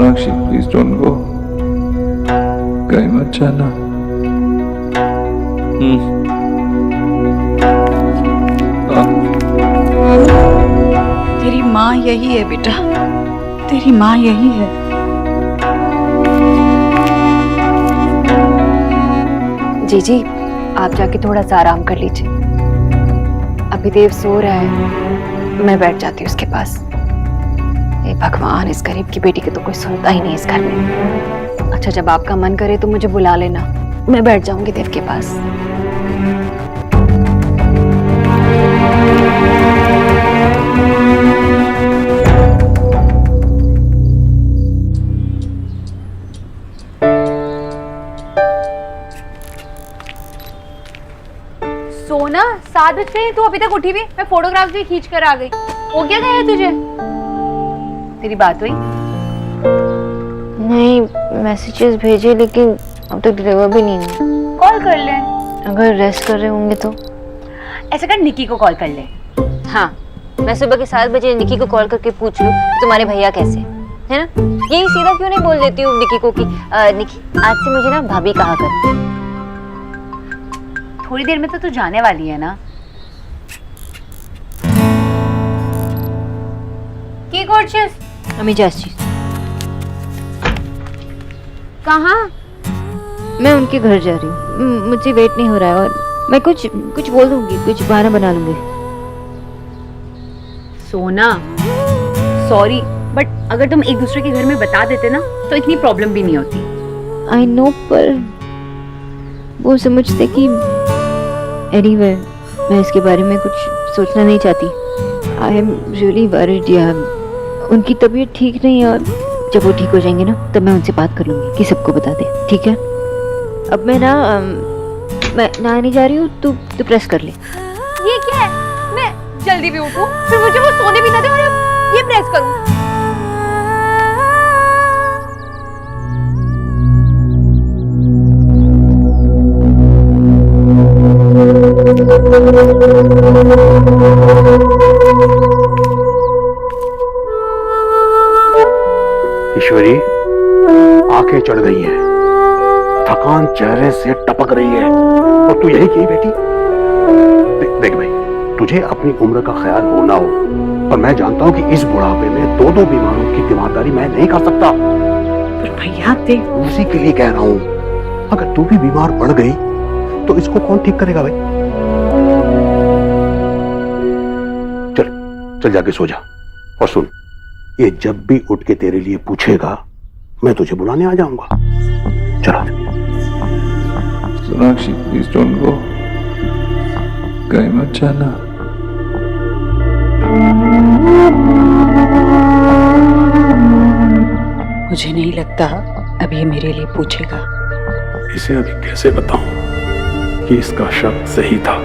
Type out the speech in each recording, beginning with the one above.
Sonakshi, please don't go, कहीं मत जाना। तेरी माँ यही है बेटा, तेरी माँ यही है। जीजी, आप जाके थोड़ा सा आराम कर लीजिए। अभी देव सो रहा है, मैं बैठ जाती हूँ उसके पास। हे भगवान, इस गरीब की बेटी के तो कोई सुनता ही नहीं इस घर में। अच्छा, जब आपका मन करे तो मुझे बुला लेना, मैं बैठ जाऊंगी देव के पास। सोना, 7 बज गए, तू अभी तक उठी भी? मैं फोटोग्राफ्स भी खींच कर आ गई। हो क्या गया है तुझे? तेरी बात हुई? नहीं, मैसेजेस भेजे लेकिन अब तक डिलीवर भी नहीं हुए। कॉल कर ले। अगर रेस्ट कर रहे होंगे तो? ऐसा कर, निकी को कॉल कर ले। हाँ, मैं सुबह के 7 बजे निकी को कॉल करके पूछ लूं तुम्हारे भैया कैसे, है ना? यही सीधा क्यों नहीं बोल देती हूँ निकी को कि निकी आज से मुझे ना भाभी कहा कर। थोड़ी देर में तो तू जाने वाली है ना? की করছিস? আমি যাচ্ছি। कहाँ? मैं उनके घर जा रही हूँ, मुझे वेट नहीं हो रहा है और मैं कुछ बोल दूंगी, कुछ बहाना बना लूंगी। सोना, सॉरी, बट अगर तुम एक दूसरे के घर में बता देते ना तो इतनी प्रॉब्लम भी नहीं होती। आई नो, पर वो समझते कि एनीवे मैं इसके बारे में कुछ सोचना नहीं चाहती। आई एम रियली वरीड यार। उनकी तबीयत ठीक नहीं है और जब वो ठीक हो जाएंगे ना तब मैं उनसे बात कर लूंगी कि सबको बता दे, ठीक है? अब मैं नहाने जा रही हूँ, तू प्रेस कर ले। ये क्या है? मैं जल्दी भी उठूं, फिर मुझे वो सोने भी ना दे और ये प्रेस करूं। ईश्वरी, आंखें चढ़ गई हैं, थकान चेहरे से टपक रही है और तू यही की बैठी। देख भाई, तुझे अपनी उम्र का ख्याल हो ना हो, पर मैं जानता हूं कि इस बुढ़ापे में दो बीमारों की तीमारदारी मैं नहीं कर सकता। पर भैया देख, उसी के लिए कह रहा हूं, अगर तू भी बीमार पड़ गई तो इसको कौन ठीक करेगा भाई? चल चल जाके सो जा। और सुन, ये जब भी उठ के तेरे लिए पूछेगा मैं तुझे बुलाने आ जाऊंगा। चला। सोनाक्षी, प्लीज डोंट गो, कहीं मत जाना। मुझे नहीं लगता अब ये मेरे लिए पूछेगा। इसे अभी कैसे बताऊं कि इसका शक सही था?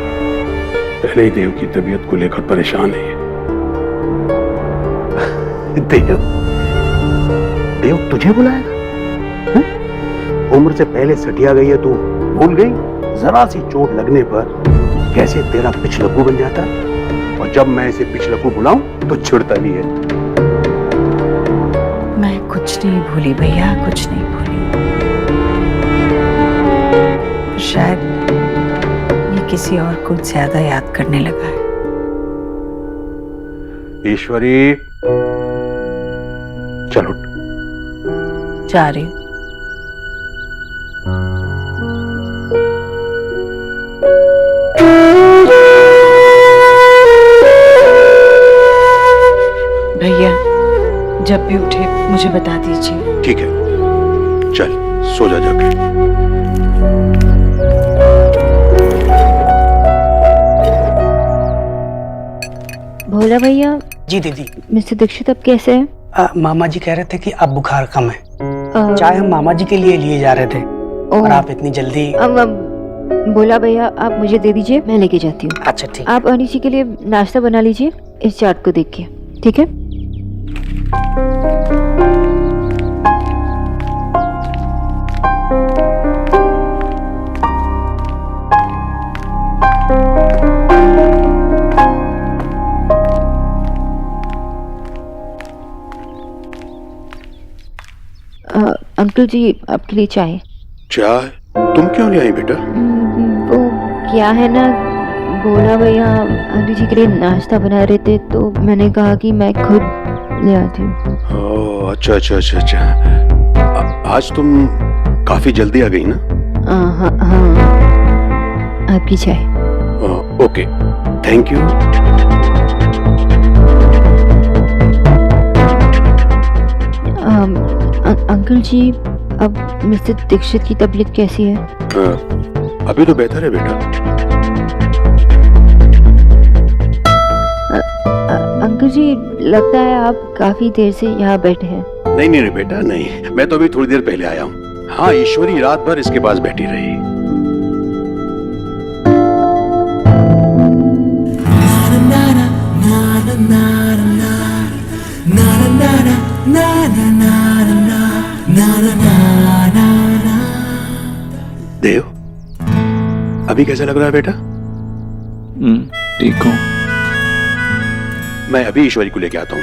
पहले ही देव की तबीयत को लेकर परेशान है। देव तुझे बुलाएगा? उम्र से पहले सटिया गई है तू, भूल गई? जरा सी चोट लगने पर कैसे तेरा पिछलक्कू बन जाता है, और जब मैं इसे पिछलक्कू बुलाऊं तो छिड़ता नहीं है। मैं कुछ नहीं भूली भैया, कुछ नहीं भूली। शायद ये किसी और को ज्यादा याद करने लगा है। ईश्वरी, चल उठ। जा रही हूँ। भैया जब भी उठे मुझे बता दीजिए। ठीक है, चल सो जा जाके। भोला भैया। जी दीदी। मिस्टर दीक्षित अब कैसे हैं? मामा जी कह रहे थे कि अब बुखार कम है। चाय हम मामा जी के लिए जा रहे थे और आप इतनी जल्दी। भोला भैया आप मुझे दे दीजिए, मैं लेके जाती हूँ। अच्छा ठीक। आप अनी जी के लिए नाश्ता बना लीजिए इस चार्ट को देख के, ठीक है? अंकल जी आपके लिए चाय। चाय? तुम क्यों नहीं आई बेटा? वो क्या है ना, बोला भैया आंटी जी के लिए नाश्ता बना रहे थे तो मैंने कहा कि मैं खुद ले आती हूँ। ओह अच्छा अच्छा अच्छा अच्छा। आज तुम काफी जल्दी आ गई ना? हाँ हाँ, आपकी चाय। Okay thank you. अंकल जी अब मिस्टर दीक्षित की तबीयत कैसी है? अभी तो बेहतर है बेटा। अंकल जी लगता है आप काफी देर से यहाँ बैठे हैं। नहीं नहीं बेटा नहीं, मैं तो अभी थोड़ी देर पहले आया हूँ। हाँ ईश्वरी रात भर इसके पास बैठी रही। देव अभी कैसा लग रहा है बेटा? ठीक हूँ। मैं अभी ईश्वरी को लेके आता हूँ।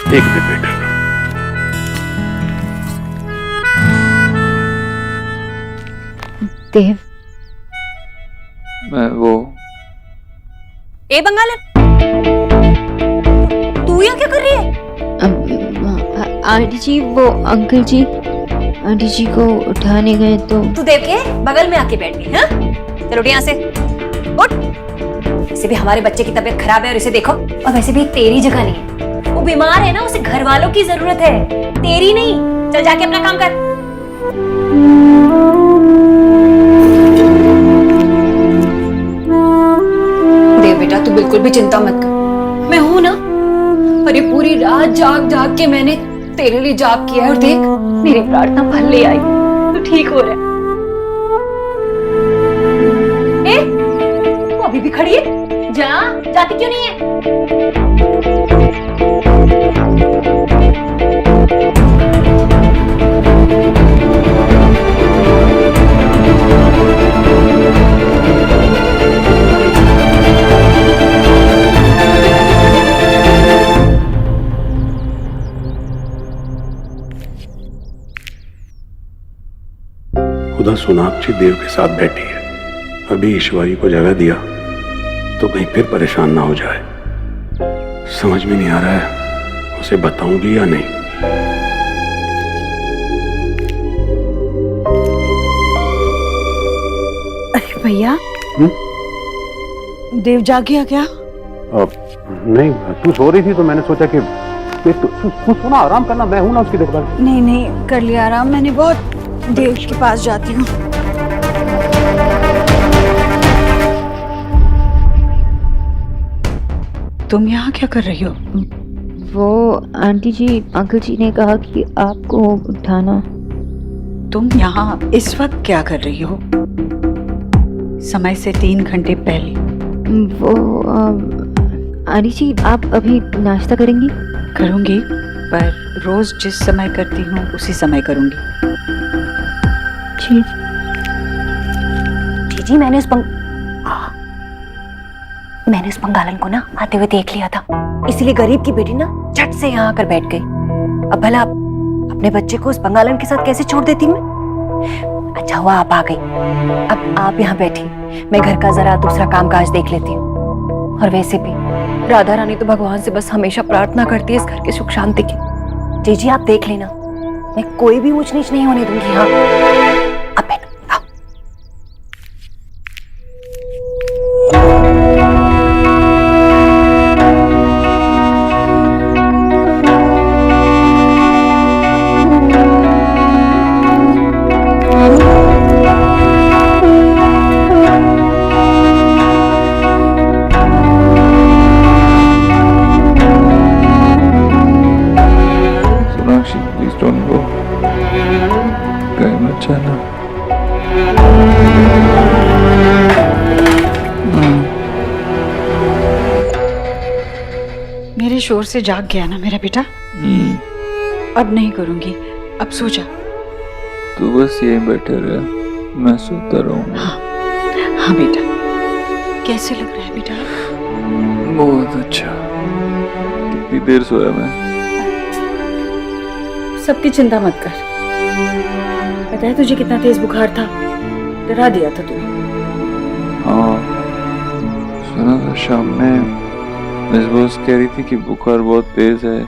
एक मिनट बेटा। देव मैं वो ए बंगालन, तू यहाँ क्या कर रही है? आंटी जी वो अंकल जी आंटी जी को उठाने गए तो। तू देव के बगल में आके बैठ गई। हाँ चलो उठ यहाँ से, उठ। वैसे भी हमारे बच्चे की तबीयत खराब है और इसे देखो, और वैसे भी तेरी जगह नहीं है, वो बीमार है ना, उसे घर वालों की जरूरत है, तेरी नहीं। चल जाके अपना काम कर। देव बेटा तू बिल्कुल भी चिंता मत कर, मैं हूं ना। अरे पूरी रात जाग जाग के मैंने तेरे लिए जाप किया है और देख मेरी प्रार्थना फल ले आई, तू ठीक हो रहा है। ए, तू अभी भी खड़ी है? जाती क्यों नहीं है? खुदा सोनाक्षी देव के साथ बैठी है। अभी ईश्वरी को जगह दिया तो कहीं फिर परेशान ना हो जाए। समझ में नहीं आ रहा है उसे बताऊंगी या नहीं। अरे भैया, देव जाग गया क्या? नहीं तू सो रही थी तो मैंने सोचा कि तू सोना, आराम करना, मैं हूं ना उसकी देखभाल। नहीं नहीं कर लिया आराम मैंने, बहुत देव के पास जाती हूँ। तुम यहाँ क्या कर रही हो? वो आंटी जी अंकल जी ने कहा कि आपको उठाना। तुम यहाँ इस वक्त क्या कर रही हो? समय से 3 घंटे पहले। वो आंटी जी आप अभी नाश्ता करेंगी? करूंगी, पर रोज जिस समय करती हूँ उसी समय करूंगी। जी जी मैंने उस बंगालन को ना आते हुए देख लिया था, इसीलिए गरीब की बेटी ना झट से यहाँ आकर बैठ गई। अब भला अपने बच्चे को उस बंगालन के साथ कैसे छोड़ देती मैं? अच्छा हुआ आप आ गई। अब आप यहाँ बैठी, मैं घर का जरा दूसरा कामकाज देख लेती हूँ। और वैसे भी राधा रानी तो भगवान से बस हमेशा प्रार्थना करती है इस घर की सुख शांति की। जी आप देख लेना, मैं कोई भी ऊंच नीच नहीं होने दूंगी। हाँ अब बैठो। सोनाक्षी प्लीज डोंट गो, कहीं मत जाना। मेरे शोर से जाग गया ना मेरा बेटा? अब नहीं करूंगी, अब सो जा। तू बस यहीं बैठे रहे, मैं सोता रहूंगा। हाँ बेटा, कैसे लग रहा है बेटा? बहुत अच्छा। कितनी देर सोया मैं? सबकी चिंता मत कर। पता है तुझे कितना तेज बुखार था? डरा दिया था तूने। हाँ, सुना था शाम में मिस बॉस कह रही थी कि बुखार बहुत तेज है।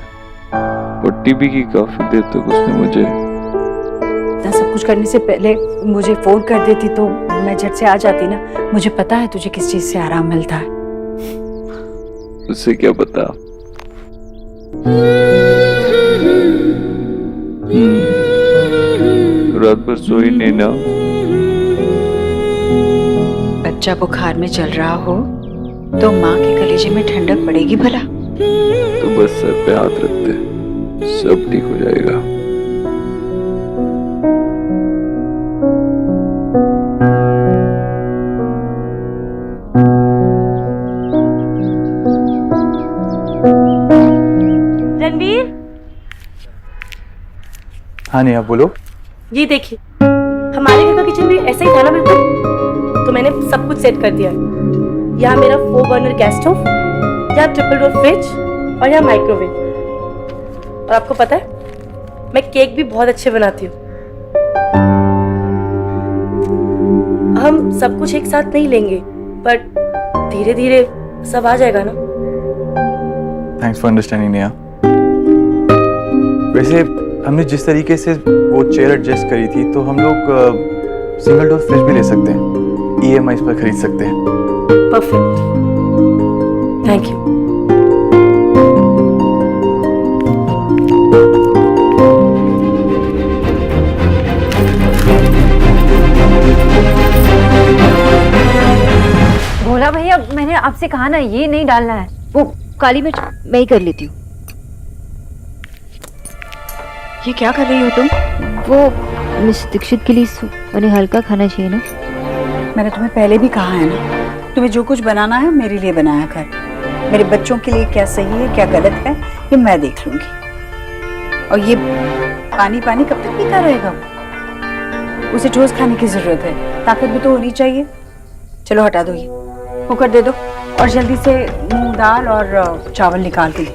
पट्टी भी की काफी देर तक उसने मुझे। इतना सब कुछ करने से पहले मुझे फोन कर देती तो मैं झट से आ जाती ना। मुझे पता है तुझे किस चीज से आराम मिलता है। उससे क्या पता। रात भर सोई नहीं ना। बच्चा बुखार में चल रहा हो तो माँ के कलेजे में ठंडक पड़ेगी भला। तो बस सर पे हाथ रख दे, सब ठीक हो जाएगा। रणवीर, हाँ नेहा बोलो। ये देखिए, हमारे घर का किचन भी ऐसा ही था ना बिल्कुल, तो मैंने सब कुछ सेट कर दिया है। यहाँ मेरा 4 बर्नर गैस स्टोव, यहाँ ट्रिपल डोर फ्रिज और यहाँ माइक्रोवेव। और आपको पता है मैं केक भी बहुत अच्छे बनाती हूँ। हम सब कुछ एक साथ नहीं लेंगे, पर धीरे धीरे सब आ जाएगा ना। Thanks for understanding Neha. वैसे हमने जिस तरीके से वो चेयर एडजस्ट करी थी तो हम लोग सिंगल डोर फ्रिज भी ले सकते हैं, EMI पर खरीद सकते हैं। Perfect, thank you. भोला भैया, मैंने आपसे कहा ना ये नहीं डालना है। वो काली मिर्च मैं ही कर लेती हूँ। ये क्या कर रही हो तुम? वो मिस दीक्षित के लिए उन्हें हल्का खाना चाहिए ना। मैंने तुम्हें पहले भी कहा है ना, तुम्हें जो कुछ बनाना है मेरे लिए बनाया कर। मेरे बच्चों के लिए क्या सही है क्या गलत है ये मैं देख लूंगी। और ये पानी पानी कब तक पीता रहेगा? उसे ठोस खाने की जरूरत है, ताकत भी तो होनी चाहिए। चलो हटा दो, ये कुकर दे दो और जल्दी से मूंग दाल और चावल निकाल के ले।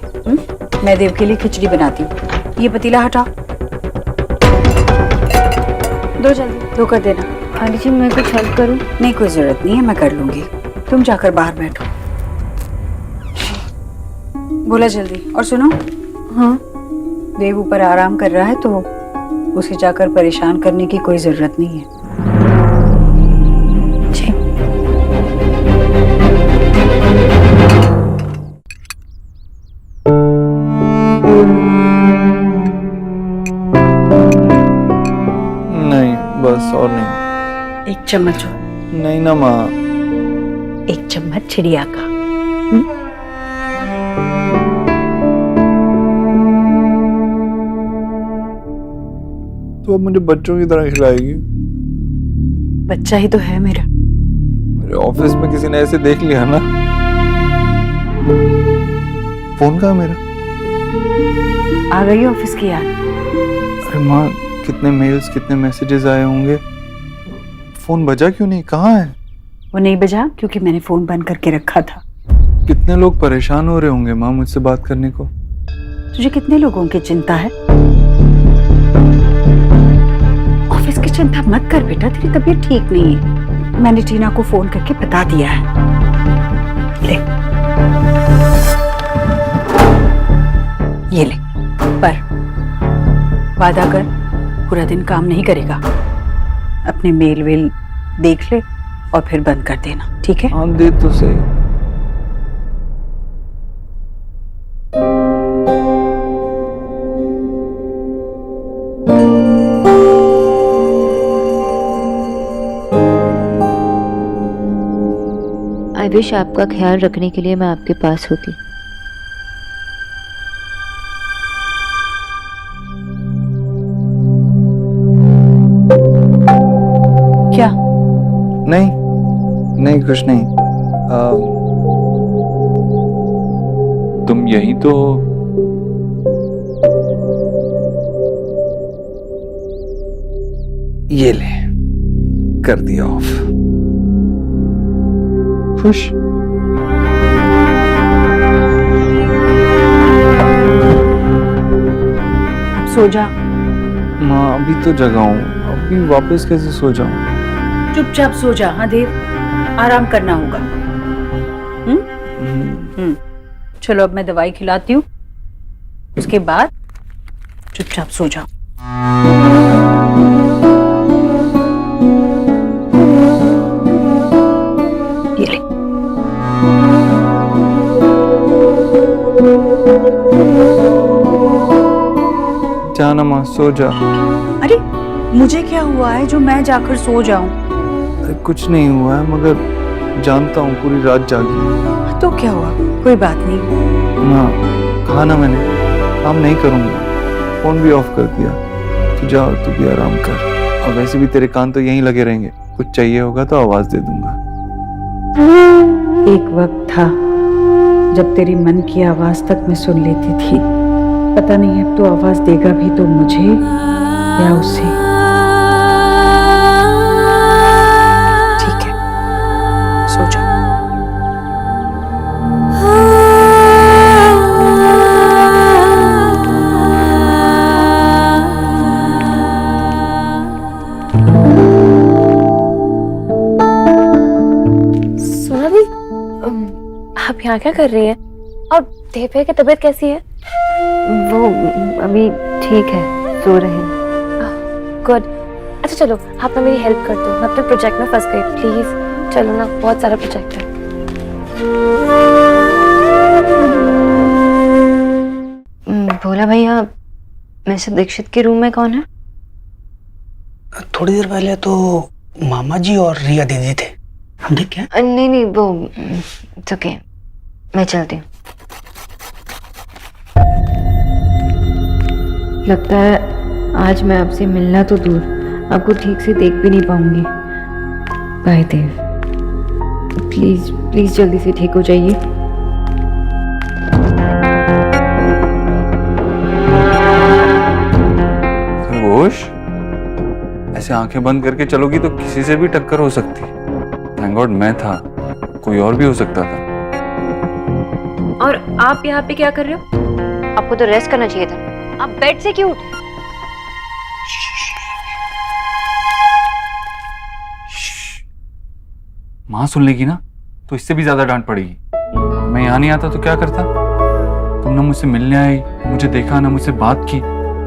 मैं देव के लिए खिचड़ी बनाती हूँ। ये पतीला हटाओ, दो जल्दी, दो कर देना। आंटी जी मैं कुछ हेल्प करूँ? नहीं कोई जरूरत नहीं है, मैं कर लूंगी। तुम जाकर बाहर बैठो। बोला जल्दी। और सुनो, हाँ देव ऊपर आराम कर रहा है तो उसे जाकर परेशान करने की कोई जरूरत नहीं है। जी। नहीं बस और नहीं। एक चम्मच हो। नहीं ना माँ। एक चम्मच चिड़िया का। तो अब मुझे बच्चों की तरह खिलाएगी? बच्चा ही तो है मेरा। मेरे ऑफिस में किसी ने ऐसे देख लिया ना। फोन कहाँ है मेरा? आ गई ऑफिस की याद? अरे माँ, कितने मेल्स कितने मैसेजेस आए होंगे। फोन बजा क्यों नहीं? कहाँ है? वो नहीं बजा क्योंकि मैंने फोन बंद करके रखा था। कितने लोग परेशान हो रहे होंगे माँ मुझसे बात करने को। तुझे कितने लोगों की चिंता है? ऑफिस की चिंता मत कर बेटा, तेरी तबीयत ठीक नहीं है। मैंने टीना को फोन करके बता दिया है। ले ये ले, पर वादा कर पूरा दिन काम नहीं करेगा। अपने मेल वेल देख ले और फिर बंद कर देना, ठीक है? हाँ दे तो सही। आई विश आपका ख्याल रखने के लिए मैं आपके पास होती। क्या? नहीं नहीं कुछ नहीं। तुम यहीं तो हो? ये ले, कर दिया ऑफ। खुश? अब सो जा। माँ अभी तो जगा हूँ, अभी वापस कैसे सो जाऊँ? चुपचाप सो जा। हाँ देव, आराम करना होगा। चलो अब मैं दवाई खिलाती हूँ, उसके बाद चुपचाप सो जाओ। ये ले। जाना माँ, सो जा। अरे मुझे क्या हुआ है जो मैं जाकर सो जाऊं? अरे कुछ नहीं हुआ है, मगर जानता हूँ पूरी रात जागी। तो क्या हुआ? कोई बात नहीं। माँ कहा ना मैंने, काम नहीं करूँगा, फोन भी ऑफ कर दिया। तू जा और तू भी आराम कर। और वैसे भी तेरे कान तो यहीं लगे रहेंगे, कुछ चाहिए होगा तो आवाज दे दूंगा। एक वक्त था जब तेरी मन की आवाज तक मैं सुन लेती थी। पता नहीं अब तो आवाज देगा भी तो मुझे या उसे। ठीक है, सो जा। सोना दी, आप यहाँ क्या कर रही हैं? और देव भैया की तबीयत कैसी है? वो अभी ठीक है, सो रहे हैं। गुड। अच्छा चलो, आप ना मेरी हेल्प कर दो, मैं अपने प्रोजेक्ट में फंस गई। प्लीज चलो ना, बहुत सारा प्रोजेक्ट है। भोला भैया, मिस्टर दीक्षित के रूम में कौन है? थोड़ी देर पहले तो मामा जी और रिया दीदी थे, हम देख क्या? नहीं नहीं, वो ओके, मैं चलती हूँ। लगता है आज मैं आपसे मिलना तो दूर, आपको ठीक से देख भी नहीं पाऊंगी। बाय देव, प्लीज प्लीज जल्दी से ठीक हो जाइए। खरगोश, ऐसे आंखें बंद करके चलोगी तो किसी से भी टक्कर हो सकती। थैंक गॉड मैं था, कोई और भी हो सकता था। और आप यहाँ पे क्या कर रहे हो? आपको तो रेस्ट करना चाहिए था, आप बेड से क्यों उठे? माँ सुन लेगी ना तो इससे भी ज्यादा डांट पड़ेगी। मैं यहाँ नहीं आता तो क्या करता? तुम ना मुझसे मिलने आई, मुझे देखा ना मुझसे बात की,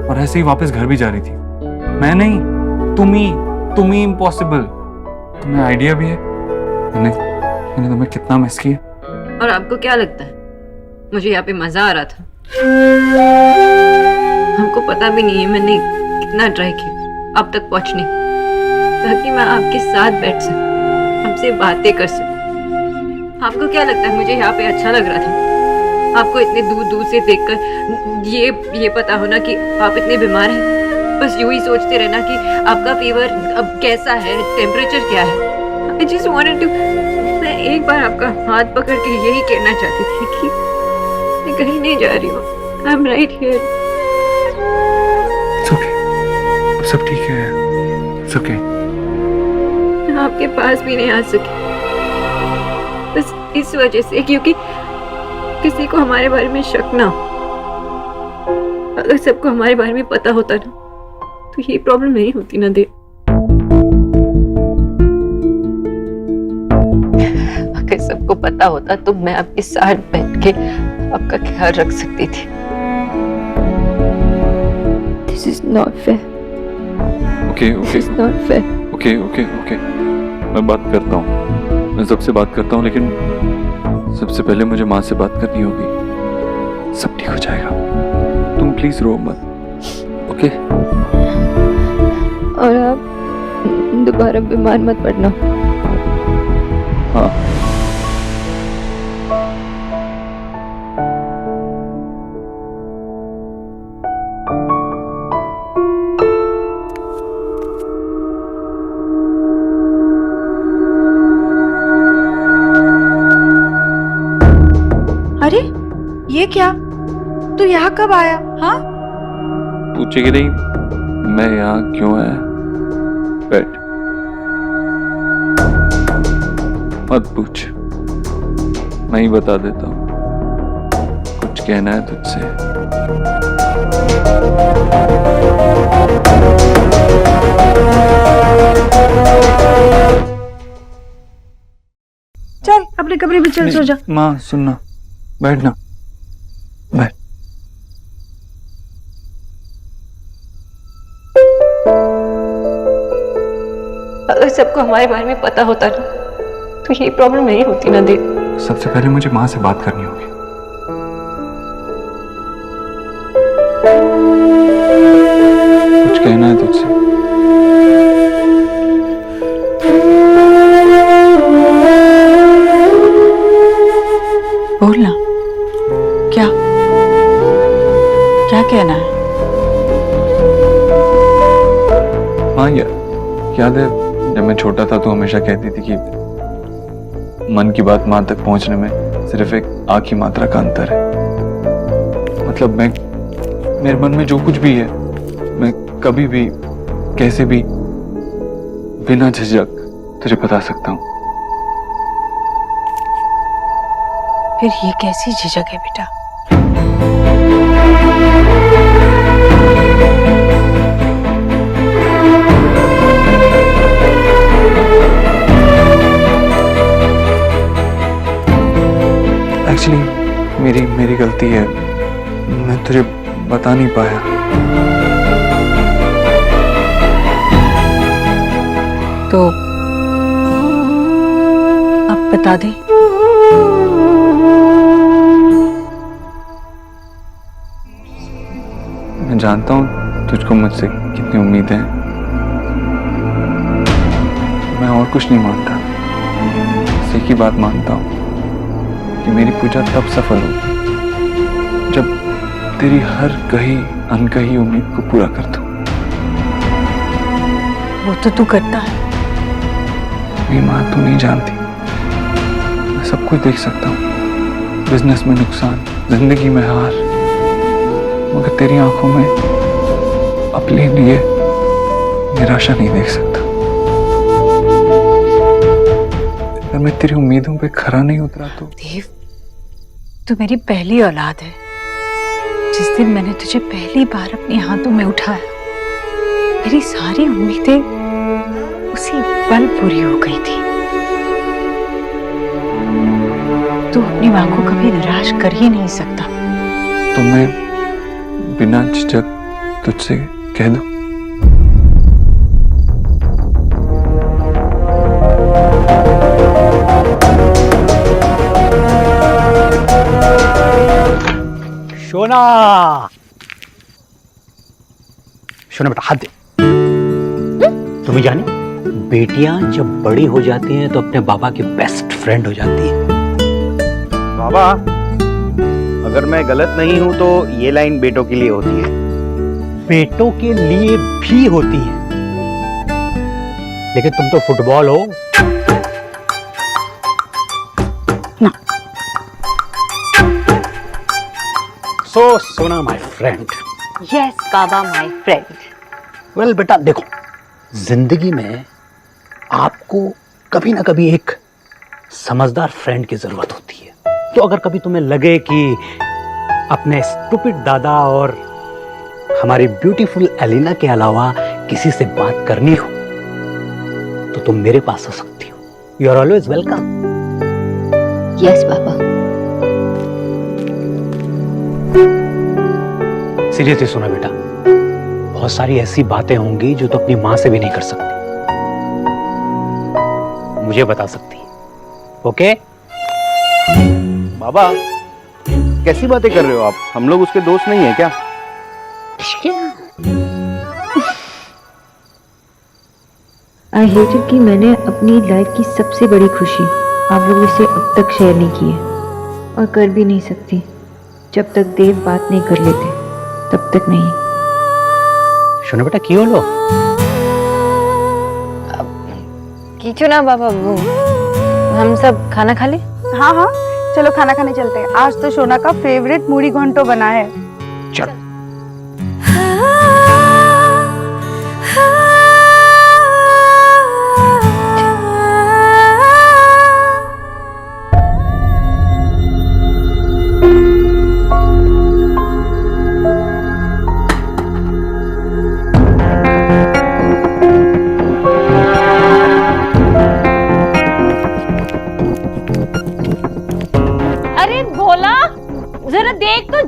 और ऐसे ही वापस घर भी जा रही थी। मैं नहीं, तुम ही इम्पॉसिबल। तुम्हें आइडिया भी है मैंने तुम्हें कितना मिस किया। और आपको क्या लगता है मुझे यहाँ पे मजा आ रहा था? हमको पता भी नहीं है मैंने कितना ट्राई किया अब तक पहुंचने, ताकि मैं आपके साथ बैठ सकूं, हमसे बातें कर सकूं। आपको क्या लगता है मुझे यहाँ पे अच्छा लग रहा था? आपको इतने दूर दूर से देखकर ये पता होना कि आप इतने बीमार हैं, बस यूं ही सोचते रहना कि आपका फीवर अब कैसा है, टेम्परेचर क्या है। I just wanted to, मैं एक बार आपका हाथ पकड़ के यही कहना चाहती थी कि मैं कहीं नहीं जा रही हूँ, I'm right here. It's okay. सब ठीक है, It's okay. मैं आपके पास भी नहीं आ सकी, बस इस वजह से क्योंकि किसी को हमारे बारे में शक ना हो। अगर सबको हमारे बारे में पता होता ना तो ये प्रॉब्लम नहीं होती ना। देव, अगर सबको पता होता तो मैं आपके साथ बैठ के आपका ख्याल रख सकती थी। This is not fair. Okay. This is not fair. Okay. मैं बात करता हूँ, मैं सबसे बात करता हूँ, लेकिन सबसे पहले मुझे माँ से बात करनी होगी। सब ठीक हो जाएगा, तुम प्लीज रो मत। ओके? और आप दोबारा बीमार मत पड़ना। हाँ। अरे ये क्या? तू यहाँ कब आया? हाँ, पूछेगी नहीं मैं यहाँ क्यों आया? बैठ, मत पूछ, मैं ही बता देता हूँ। कुछ कहना है तुझसे? अपने कमरे में चल, सो जा। माँ सुनना, बैठना, बैठ। अगर सबको हमारे बारे में पता होता ना तो ये प्रॉब्लम नहीं होती ना देव। सबसे पहले मुझे माँ से बात करनी होगी। कुछ कहना है तुझसे? बोलना। क्या क्या कहना है? हाँ याद है जब मैं छोटा था तो हमेशा कहती थी कि मन की बात माँ तक पहुंचने में सिर्फ एक आ की मात्रा का अंतर है। मतलब मेरे मन में जो कुछ भी है मैं कभी भी कैसे भी बिना झिझक तुझे बता सकता हूँ। फिर ये कैसी झिझक है बेटा? एक्चुअली मेरी गलती है, मैं तुझे बता नहीं पाया। तो अब बता दे। मैं जानता हूँ तुझको मुझसे कितनी उम्मीद है। मैं और कुछ नहीं मानता, बस एक ही बात मानता हूँ कि मेरी पूजा तब सफल हो जब तेरी हर कही अनकही उम्मीद को पूरा कर दूं। वो तो तू करता है। मेरी माँ तू नहीं जानती, मैं सब कुछ देख सकता हूँ। बिजनेस में नुकसान, जिंदगी में हार, मगर तेरी आंखों में अपने लिए निराशा नहीं देख सकता। अगर मैं तेरी उम्मीदों पे खरा नहीं उतरा तो देव, तू मेरी पहली औलाद है। जिस दिन मैंने तुझे पहली बार अपने हाथों में उठाया, मेरी सारी उम्मीदें उसी पल पूरी हो गई थी। तू अपनी मां को कभी निराश कर ही नहीं सकता। तो मैं बिना झिझक तुझसे कह दूं? शोना, शोना बेटा हाथ दे। तुम्हें जाने बेटियां जब बड़ी हो जाती हैं तो अपने बाबा की बेस्ट फ्रेंड हो जाती है। बाबा, अगर मैं गलत नहीं हूं तो ये लाइन बेटों के लिए होती है। बेटों के लिए भी होती है, लेकिन तुम तो फुटबॉल हो ना। सो सोना my friend. Yes Baba my friend. Well बेटा देखो, जिंदगी में आपको कभी ना कभी एक समझदार फ्रेंड की जरूरत होती है। तो अगर कभी तुम्हें लगे कि अपने स्टूपिड दादा और हमारी ब्यूटीफुल एलिना के अलावा किसी से बात करनी हो तो तुम मेरे पास आ सकती हो। You are always welcome. Yes papa. Seriously सुना बेटा, बहुत सारी ऐसी बातें होंगी जो तो अपनी मां से भी नहीं कर सकती, मुझे बता सकती। ओके? बाबा, कैसी बातें कर रहे हो आप? हम लोग उसके दोस्त नहीं है क्या? आई हेटेड कि मैंने अपनी लाइफ की सबसे बड़ी खुशी आप लोगों से अब तक शेयर नहीं की है, और कर भी नहीं सकती। जब तक देव बात नहीं कर लेते तब तक नहीं। सुनो बेटा, क्यों लो? कीचो ना बाबा, वो हम सब खाना खा ले। हाँ हाँ, चलो खाना खाने चलते हैं। आज तो शोना का फेवरेट मूढ़ी घंटो बना है। चलो।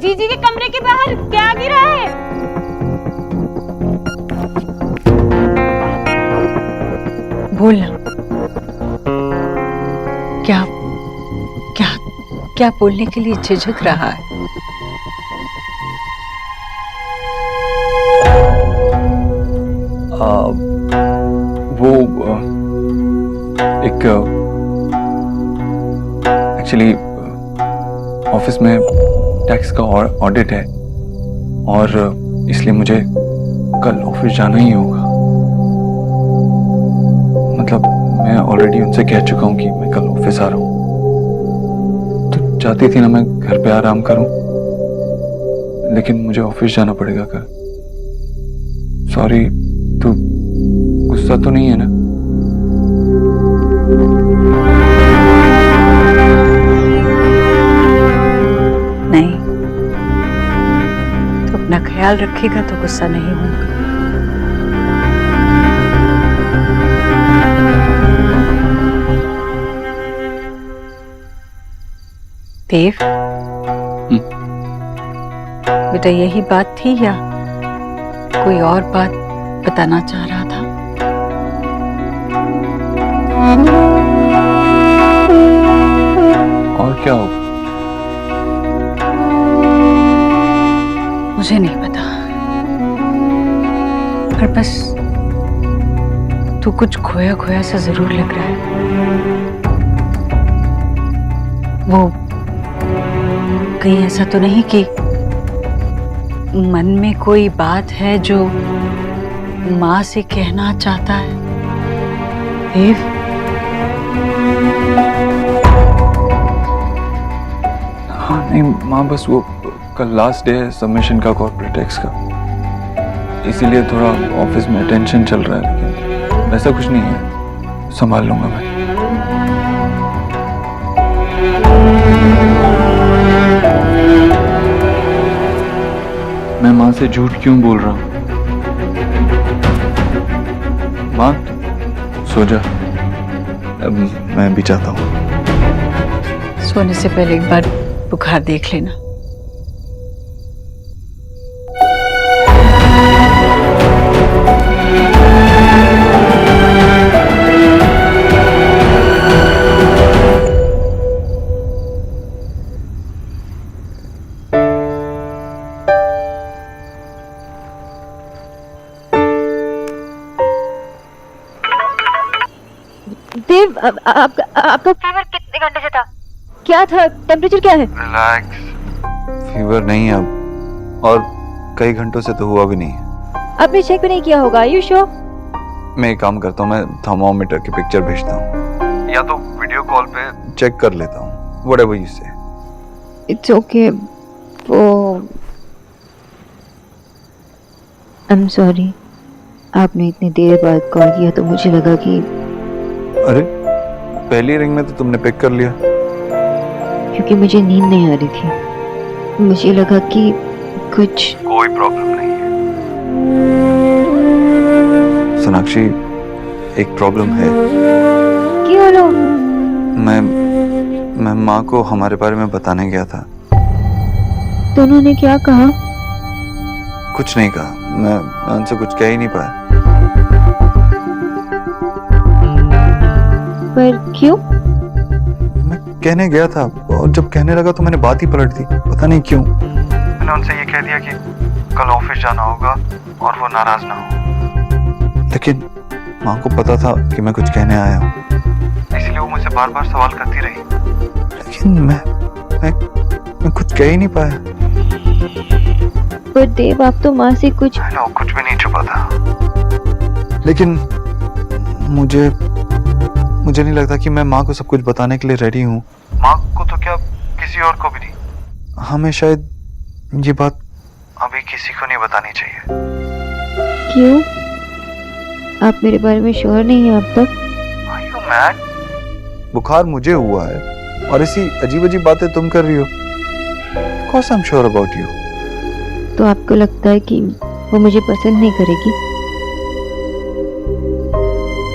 जीजी के कमरे के बाहर क्या गिरा है? बोलना। क्या क्या क्या बोलने के लिए झिझक रहा है? वो एक एक्चुअली ऑफिस में टैक्स का ऑडिट है और इसलिए मुझे कल ऑफिस जाना ही होगा। मतलब मैं ऑलरेडी उनसे कह चुका हूँ कि मैं कल ऑफिस आ रहा हूँ। तो चाहती थी ना मैं घर पे आराम करूँ, लेकिन मुझे ऑफिस जाना पड़ेगा कल। सॉरी, तू गुस्सा तो नहीं है ना? नहीं, तो अपना ख्याल रखेगा तो गुस्सा नहीं होगा। देव, बेटा यही बात थी या कोई और बात बताना चाह रहा था? और क्या हो? मुझे नहीं पता, पर बस तू कुछ खोया खोया सा जरूर लग रहा है। वो कहीं ऐसा तो नहीं कि मन में कोई बात है जो माँ से कहना चाहता है? देव, हाँ नहीं माँ, बस वो कल लास्ट डे है सबमिशन का कॉर्पोरेट टैक्स का, इसीलिए थोड़ा ऑफिस में टेंशन चल रहा है। लेकिन वैसा कुछ नहीं है, संभाल लूंगा मैं। मैं माँ से झूठ क्यों बोल रहा हूँ? माँ सो जा, अब मैं भी चाहता हूँ। सोने से पहले एक बार बुखार देख लेना। देव, आपका फीवर कितने घंटे से था? क्या था? टेम्परेचर क्या है? रिलैक्स, फीवर नहीं है अब, और कई घंटों से तो हुआ भी नहीं है। आपने चेक भी नहीं किया होगा? You sure? मैं एक काम करता हूँ, मैं थर्मोमीटर की पिक्चर भेजता हूँ, या तो वीडियो कॉल पे चेक कर लेता हूँ। व्हाटएवर यू से। It's okay. वो आई एम सॉरी, आपने इतनी देर बाद कॉल किया तो मुझे लगा कि अरे पहली रिंग में तो तुमने पिक कर लिया। क्योंकि मुझे नींद नहीं आ रही थी, मुझे लगा कि कुछ कोई प्रॉब्लम नहीं है सोनाक्षी, एक प्रॉब्लम है। क्यों लो? मैं माँ को हमारे बारे में बताने गया था। तो उन्होंने क्या कहा? कुछ नहीं कहा, मैं उनसे कुछ कह ही नहीं पाया। पर क्यों? मैं कहने गया था और जब कहने लगा तो मैंने बात ही पलट दी, पता नहीं क्यों। मैंने उनसे ये कह दिया कि कल ऑफिस जाना होगा और वो नाराज ना हो, लेकिन माँ को पता था कि मैं कुछ कहने आया हूँ, इसलिए वो मुझसे बार बार सवाल करती रही, लेकिन मैं कुछ कह ही नहीं पाया। पर देव, आप तो माँ से कुछ कुछ भी नहीं छुपा था, लेकिन मुझे नहीं लगता कि मैं माँ को सब कुछ बताने के लिए रेडी हूँ। माँ को तो क्या, किसी और को भी नहीं। हमें शायद ये बात अभी किसी को नहीं बतानी चाहिए। क्यों? आप मेरे बारे में श्योर नहीं हैं अब तक? Are you mad? बुखार मुझे हुआ है और ऐसी अजीब अजीब बातें तुम कर रही हो। Of course I'm sure about you. तो आपको लगता है कि वो मुझे पसंद नहीं करेगी?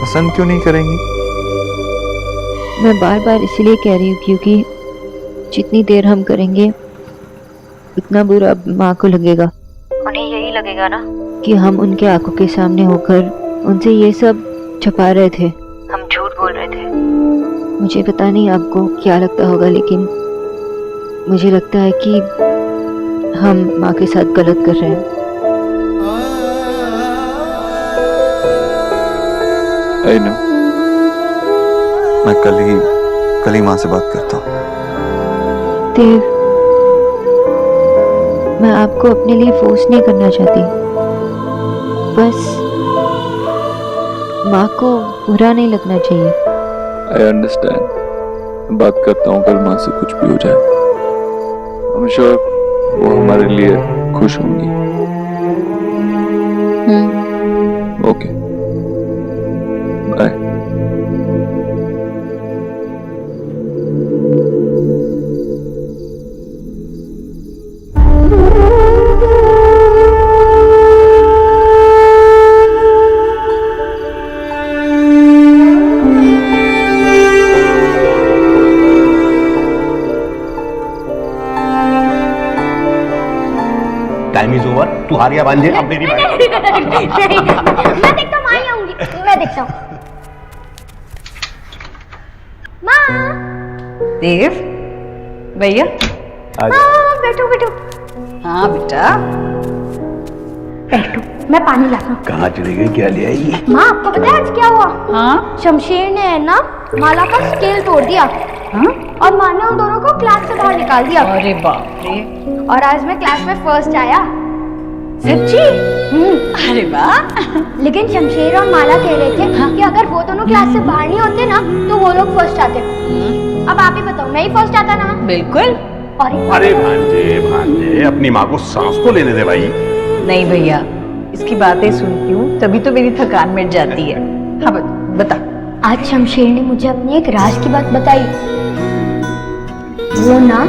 पसंद क्यों नहीं करेंगी? मैं बार बार इसलिए कह रही हूँ क्योंकि जितनी देर हम करेंगे इतना बुरा माँ को लगेगा। उन्हें यही लगेगा ना कि हम उनके आंखों के सामने होकर उनसे ये सब छुपा रहे थे, हम झूठ बोल रहे थे। मुझे पता नहीं आपको क्या लगता होगा, लेकिन मुझे लगता है कि हम माँ के साथ गलत कर रहे हैं। I know. मैं कल ही माँ से बात करता हूँ। देव, मैं आपको अपने लिए फोर्स नहीं करना चाहती, बस माँ को बुरा नहीं लगना चाहिए। I understand. बात करता हूँ, कल माँ से कुछ भी हो जाए। I'm sure वो हमारे लिए खुश होंगी। Okay, bye. Time is over, तू हारिया बांधे, अब मेरी बारी। मैं देखता हूँ, आई आऊंगी, मैं देखता हूँ। माँ, देव, भैया, हाँ बैठो बैठो हाँ बेटा, बैठो, मैं पानी लाता हूँ। कहाँ चली गई, क्या ले आई? माँ आपको पता है आज क्या हुआ? हाँ शमशेर ने है ना माला का स्केल तोड़ दिया। हाँ, और माँ ने उन दोनों को क्लास से बाहर निकाल दिया। अरे बाप रे, और आज मैं क्लास में फर्स्ट आया। सच्ची? अरे वाह। लेकिन शमशेर और माला कह रहे थे कि अगर वो दोनों क्लास से बाहर नहीं होते ना तो वो लोग फर्स्ट आते। अब आप ही बताओ, मैं ही फर्स्ट आता ना? बिल्कुल। अरे भांजे भांजे, अपनी माँ को सांस तो लेने दे भाई। नहीं भैया, इसकी बातें सुनती हूँ तभी तो मेरी थकान मिट जाती है। हाँ बता। आज शमशेर ने मुझे अपनी एक राज की बात बताई। वो ना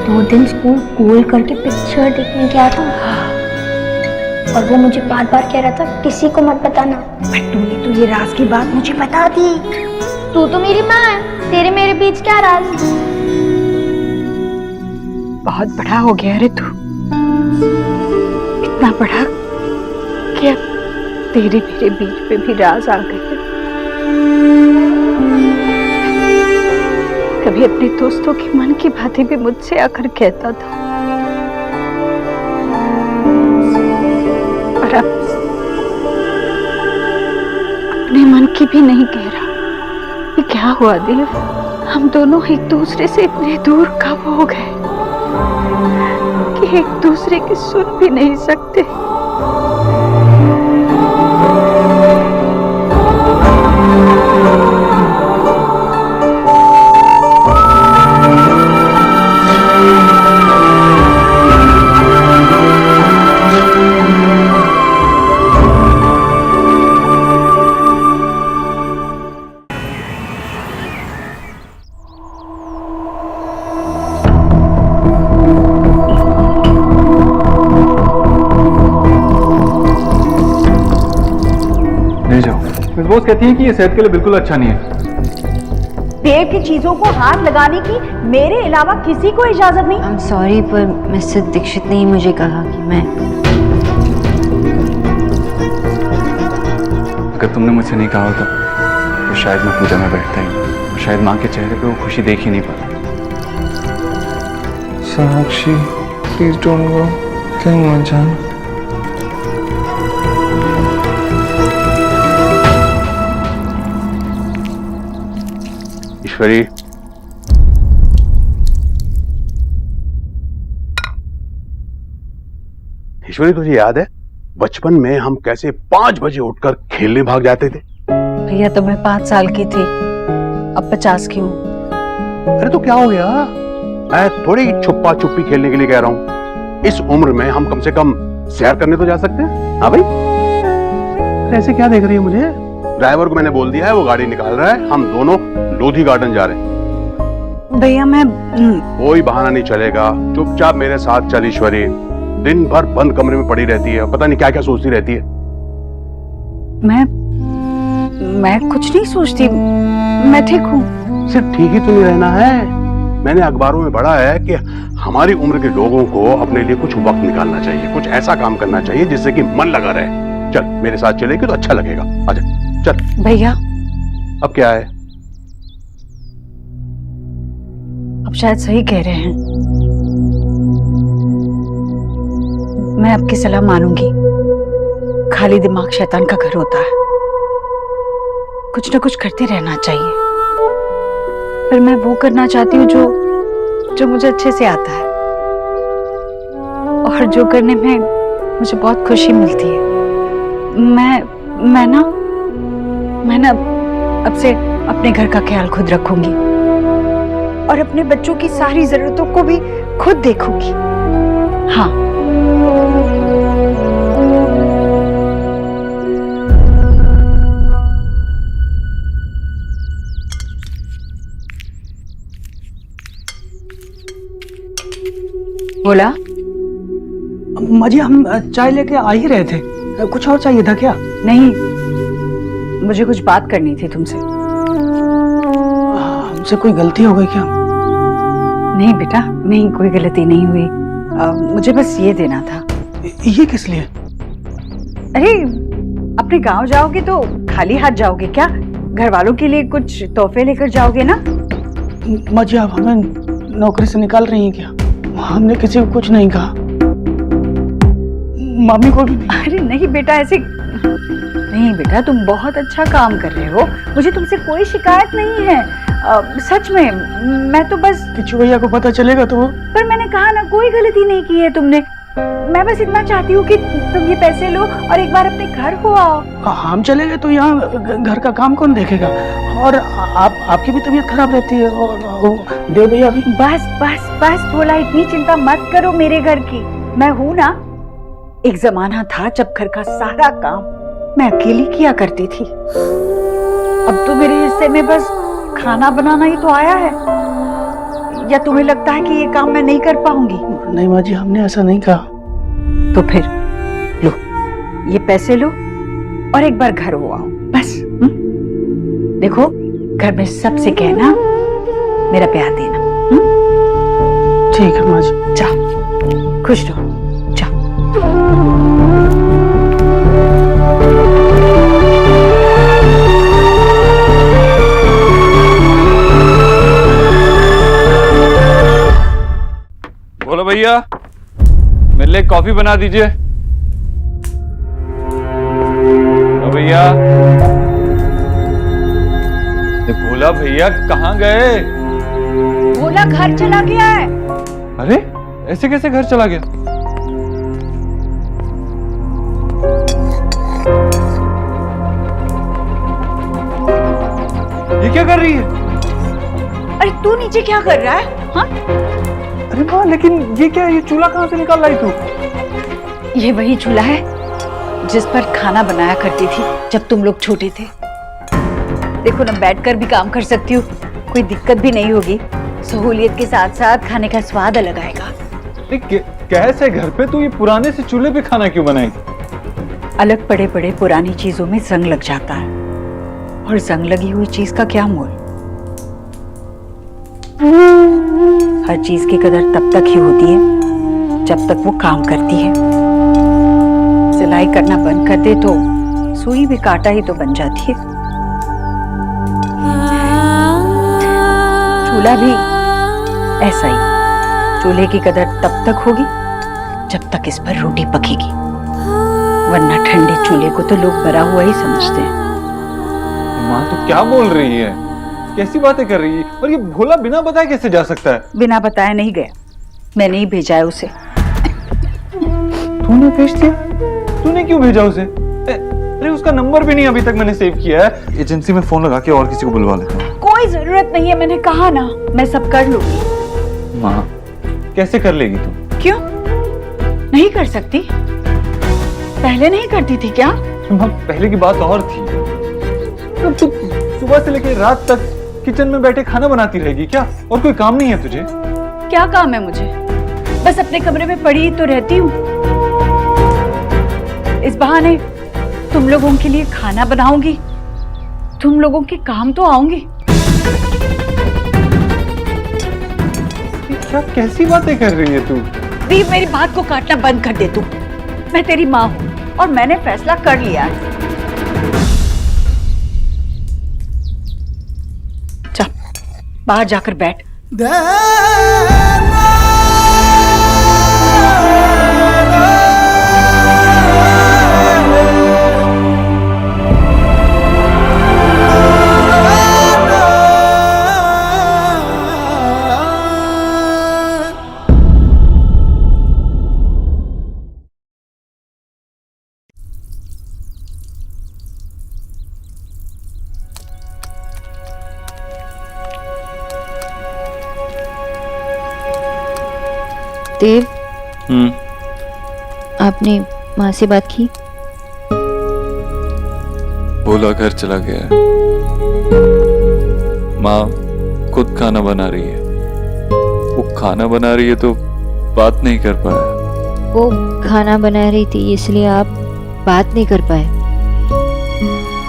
2 दिन स्कूल गोल करके पिक्चर देखने गया था और वो मुझे बार बार कह रहा था किसी को मत बताना। पर तूने तो ये राज की बात मुझे बता दी। तू तो मेरी माँ है, तेरे मेरे बीच क्या राज? बहुत बड़ा हो गया रे तू, इतना बड़ा कि अब तेरे मेरे बीच में भी राज आ गए। कभी अपने दोस्तों के मन की बातें भी मुझसे आकर कहता था, और अब अपने मन की भी नहीं कह रहा। ये क्या हुआ देव, हम दोनों एक दूसरे से इतने दूर कब हो गए कि एक दूसरे की सुन भी नहीं सकते। बोस कहती है कि ये सेहत के लिए बिल्कुल अच्छा नहीं है। देव की चीजों को हाथ लगाने की मेरे अलावा किसी को इजाजत नहीं। I'm sorry, पर मिस्टर दीक्षित ने ही मुझे कहा कि मैं। अगर तुमने मुझसे नहीं कहा होता तो शायद मैं पूजा में बैठता ही नहीं, शायद माँ के चेहरे पे वो खुशी देख ही नहीं पाता। साक्षी, प्लीज डोंट गो, कहीं मत जाना। ईश्वरी, ईश्वरी तुझे याद है बचपन में हम कैसे 5 बजे उठकर खेलने भाग जाते थे? भैया तो मैं 5 साल की थी, अब 50 की हूँ। अरे तो क्या हो गया, मैं थोड़ी छुपा छुपी खेलने के लिए कह रहा हूँ। इस उम्र में हम कम से कम सैर करने तो जा सकते हैं। हाँ भाई, ऐसे क्या देख रही है मुझे? ड्राइवर को मैंने बोल दिया है, वो गाड़ी निकाल रहा है, हम दोनों लोधी गार्डन जा रहे हैं। भैया मैं कोई बहाना नहीं चलेगा, चुपचाप मेरे साथ चल ईश्वरी। दिन भर बंद कमरे में पड़ी रहती है, पता नहीं क्या क्या सोचती रहती है। मैं कुछ नहीं सोचती, मैं ठीक हूँ। सिर्फ ठीक ही तो नहीं रहना है, मैंने अखबारों में पढ़ा है कि हमारी उम्र के लोगों को अपने लिए कुछ वक्त निकालना चाहिए, कुछ ऐसा काम करना चाहिए जिससे कि मन लगा रहे। चल मेरे साथ चलेगी तो अच्छा लगेगा, आजा चल। भैया अब क्या है? अब शायद सही कह रहे हैं, मैं आपकी सलाह मानूंगी। खाली दिमाग शैतान का घर होता है, कुछ ना कुछ करते रहना चाहिए। पर मैं वो करना चाहती हूँ जो मुझे अच्छे से आता है और जो करने में मुझे बहुत खुशी मिलती है। मैं ना अब से अपने घर का ख्याल खुद रखूंगी और अपने बच्चों की सारी जरूरतों को भी खुद देखूंगी। हाँ, बोला। माँ जी हम चाय लेके आ ही रहे थे, कुछ और चाहिए था क्या? नहीं, मुझे कुछ बात करनी थी तुमसे। हमसे कोई गलती हो गई क्या? नहीं बेटा, नहीं, कोई गलती नहीं हुई। मुझे बस ये देना था। ये किस लिए? अरे अपने गांव जाओगे तो खाली हाथ जाओगे क्या? घर वालों के लिए कुछ तोहफे लेकर जाओगे ना? माँ जी आप हमें नौकरी से निकाल रही हैं क्या? हमने किसी को कुछ नहीं कहा, मम्मी को भी नहीं। अरे नहीं बेटा, ऐसे नहीं बेटा, तुम बहुत अच्छा काम कर रहे हो, मुझे तुमसे कोई शिकायत नहीं है। सच में मैं तो बस। किच्चू भैया को पता चलेगा तो? पर मैंने कहा ना, कोई गलती नहीं की है तुमने। मैं बस इतना चाहती हूँ कि तुम ये पैसे लो और एक बार अपने घर हो आओ। हम चले गए तो यहाँ घर का काम कौन देखेगा? और आपकी भी तबीयत खराब रहती है और देव भैया भी। बस बस बस बोला, इतनी चिंता मत करो मेरे घर की। मैं हूँ ना। एक जमाना था जब घर का सारा काम मैं अकेली किया करती थी। अब तो मेरे हिस्से में बस खाना बनाना ही तो आया है। या तुम्हें लगता है कि ये काम मैं नहीं कर पाऊंगी? नहीं माँ जी, हमने ऐसा नहीं कहा। तो फिर लो, ये पैसे लो और एक बार घर हो आओ बस। देखो, घर में सबसे कहना मेरा प्यार देना। ठीक है माँ जी। जाओ, खुश रहो, जाओ। बोलो भैया, मेरे लिए कॉफी बना दीजिए। भैया, भोला भैया कहाँ गए? भोला घर चला गया है। अरे ऐसे कैसे घर चला गया? ये क्या कर रही है? अरे तू नीचे क्या कर रहा है? हाँ? अरे माँ, लेकिन ये क्या, ये चूल्हा कहाँ से निकाल लाई तू? ये वही चूल्हा है जिस पर खाना बनाया करती थी जब तुम लोग छोटे थे। देखो ना, बैठकर भी काम कर सकती हूँ, कोई दिक्कत भी नहीं होगी। सहूलियत के साथ साथ खाने का स्वाद अलग आएगा। कैसे घर पे तू ये पुराने से चूल्हे पे खाना क्यों बनाएगी? अलग पड़े पड़े पुरानी चीजों में जंग लग जाता है, और जंग लगी हुई चीज का क्या मोल? हर चीज की कदर तब तक ही होती है जब तक वो काम करती है। सिलाई करना बंद कर दे तो सुई भी कांटा ही तो बन जाती है। चूल्हा भी ऐसा ही, चूल्हे की कदर तब तक होगी जब तक इस पर रोटी पकेगी, वरना ठंडे चूल्हे को तो लोग बरा हुआ ही समझते हैं। माँ तू क्या बोल रही है? कैसी बातें कर रही है? और ये भोला बिना बताए कैसे जा सकता है? बिना बताए नहीं गया, मैंने ही भेजा है उसे। तूने भेज दिया? तूने क्यों भेजा उसे? अरे उसका नंबर भी नहीं अभी तक मैंने सेव किया है। एजेंसी में फोन लगा के और किसी को बुलवा लेता हूँ। कोई जरूरत नहीं है, मैंने कहा ना, मैं सब कर लूंगी। माँ कैसे कर लेगी तू? क्यों नहीं कर सकती? पहले नहीं करती थी क्या? माँ पहले की बात और थी। अब तू सुबह से लेकर रात तक किचन में बैठे खाना बनाती रहेगी क्या? और कोई काम नहीं है तुझे? क्या काम है मुझे? बस अपने कमरे में पड़ी तो रहती हूँ। इस बहाने तुम लोगों के लिए खाना बनाऊंगी, तुम लोगों के काम तो आऊंगी। क्या कैसी बातें कर रही है तू? देव, मेरी बात को काटना बंद कर दे तू। मैं तेरी माँ हूँ और मैंने फैसला कर लिया है। चल बाहर जाकर बैठ। देव, आपने माँ से बात की? बोला घर चला गया है। माँ खुद खाना बना रही है। वो खाना बना रही है तो बात नहीं कर पाया। वो खाना बना रही थी इसलिए आप बात नहीं कर पाए?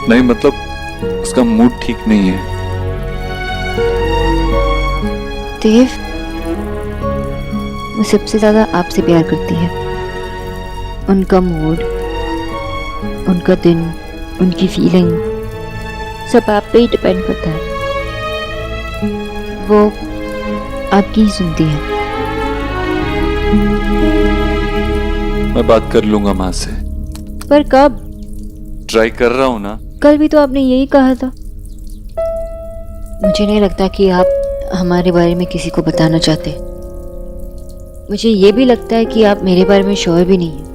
नहीं, मतलब उसका मूड ठीक नहीं है। देव, वो सबसे ज्यादा आपसे प्यार करती है। उनका मूड, उनका दिन, उनकी फीलिंग सब आप पे ही डिपेंड करता है। वो आपकी ही सुनती है। मैं बात कर लूंगा माँ से। पर कब? ट्राई कर रहा हूँ ना। कल भी तो आपने यही कहा था। मुझे नहीं लगता कि आप हमारे बारे में किसी को बताना चाहते। मुझे ये भी लगता है कि आप मेरे बारे में श्योर भी नहीं हैं।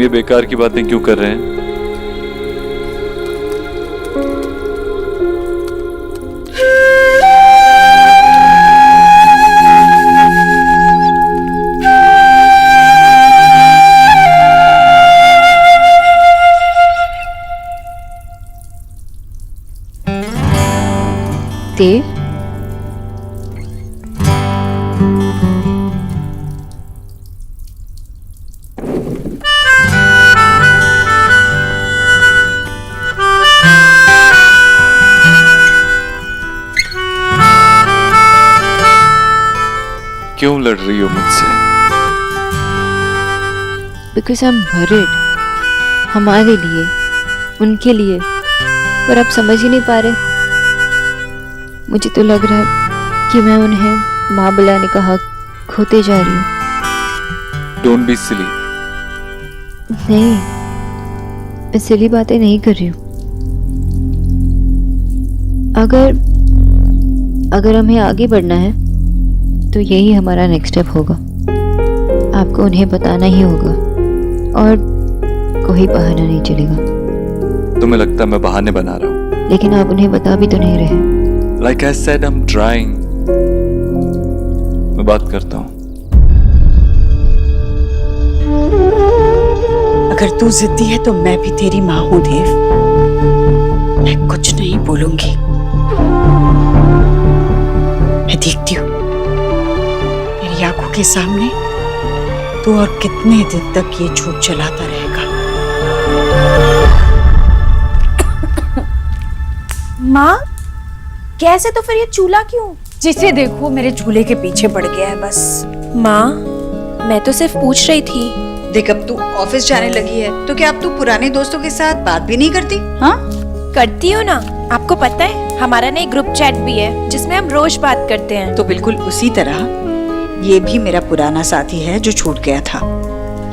ये बेकार की बातें क्यों कर रहे हैं? देव, क्यों लड़ रही हो मुझसे? बिकॉज आई एम वरीड, हमारे लिए, उनके लिए, पर आप समझ ही नहीं पा रहे। मुझे तो लग रहा है कि मैं उन्हें माँ बुलाने का हक खोते जा रही हूँ। Don't be silly. नहीं, मैं सिली बातें नहीं कर रही हूँ। अगर हमें आगे बढ़ना है तो यही हमारा नेक्स्ट स्टेप होगा। आपको उन्हें बताना ही होगा और कोई बहाना नहीं चलेगा। तुम्हें लगता है मैं बहाने बना रहा हूँ? लेकिन आप उन्हें बता भी तो नहीं रहे। Like I said, I'm trying. मैं बात करता हूँ। अगर तू जिद्दी है तो मैं भी तेरी माँ हूँ देव। मैं कुछ नहीं बोलूंगी। मैं देखती हूँ मेरी आंखों के सामने तू और कितने दिन तक ये झूठ चलाता रहेगा। माँ, कैसे? तो फिर ये चूल्हा क्यों? जिसे देखो मेरे झूले के पीछे पड़ गया है बस। माँ, मैं तो सिर्फ पूछ रही थी। देख, अब तू ऑफिस जाने लगी है तो क्या अब तू पुराने दोस्तों के साथ बात भी नहीं करती? हाँ, करती हूँ ना। आपको पता है हमारा ना एक ग्रुप चैट भी है जिसमें हम रोज बात करते हैं। तो बिल्कुल उसी तरह ये भी मेरा पुराना साथी है जो छूट गया था।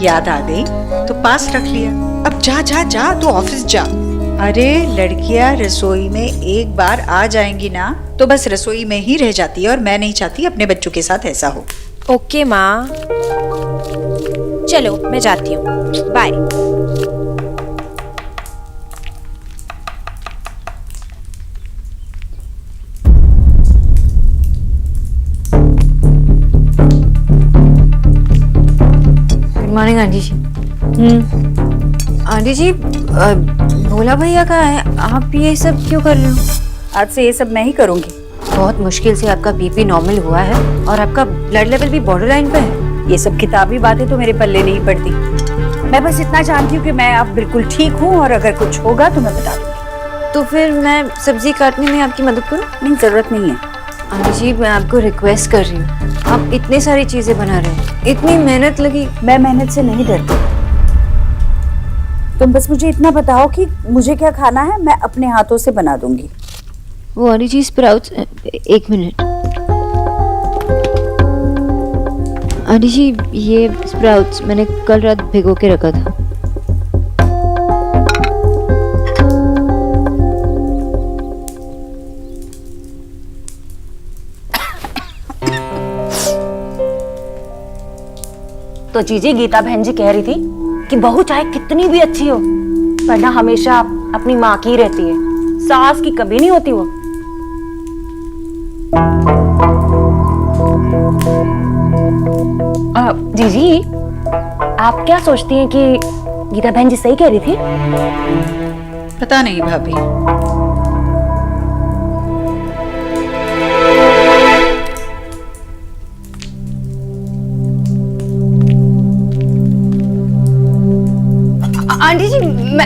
याद आ गई तो पास रख लिया। अब जा जा जा, तू ऑफिस जा। अरे लड़कियां रसोई में एक बार आ जाएंगी ना तो बस रसोई में ही रह जाती है और मैं नहीं चाहती अपने बच्चों के साथ ऐसा हो। ओके माँ, चलो मैं जाती हूँ। बाय। गुड मॉर्निंग आंटी जी। आंटी जी, भोला भैया कहाँ है? आप ये सब क्यों कर रहे हो? आज से ये सब मैं ही करूंगी। बहुत मुश्किल से आपका बीपी नॉर्मल हुआ है और आपका ब्लड लेवल भी बॉर्डर लाइन पे है। ये सब किताबी बातें तो मेरे पल्ले नहीं पड़ती। मैं बस इतना जानती हूँ कि मैं अब बिल्कुल ठीक हूँ और अगर कुछ होगा तो मैं बता दूंगी। तो फिर मैं सब्जी काटने में आपकी मदद करूँ? नहीं, जरूरत नहीं है। आंटी जी मैं आपको रिक्वेस्ट कर रही हूँ, आप इतनी सारी चीजें बना रहे हो, इतनी मेहनत लगी। मैं मेहनत से नहीं डरती। तुम बस मुझे इतना बताओ कि मुझे क्या खाना है, मैं अपने हाथों से बना दूंगी। वो आंटी जी स्प्राउट्स, एक मिनट आंटी जी, ये स्प्राउट्स मैंने कल रात भिगो के रखा था। तो जीजी गीता बहन जी कह रही थी कि बहू चाहे कितनी भी अच्छी हो पर ना हमेशा अपनी माँ की रहती है, सास की कभी नहीं होती वो। जीजी आप क्या सोचती हैं कि गीता बहन जी सही कह रही थी? पता नहीं भाभी। आंटी जी मैं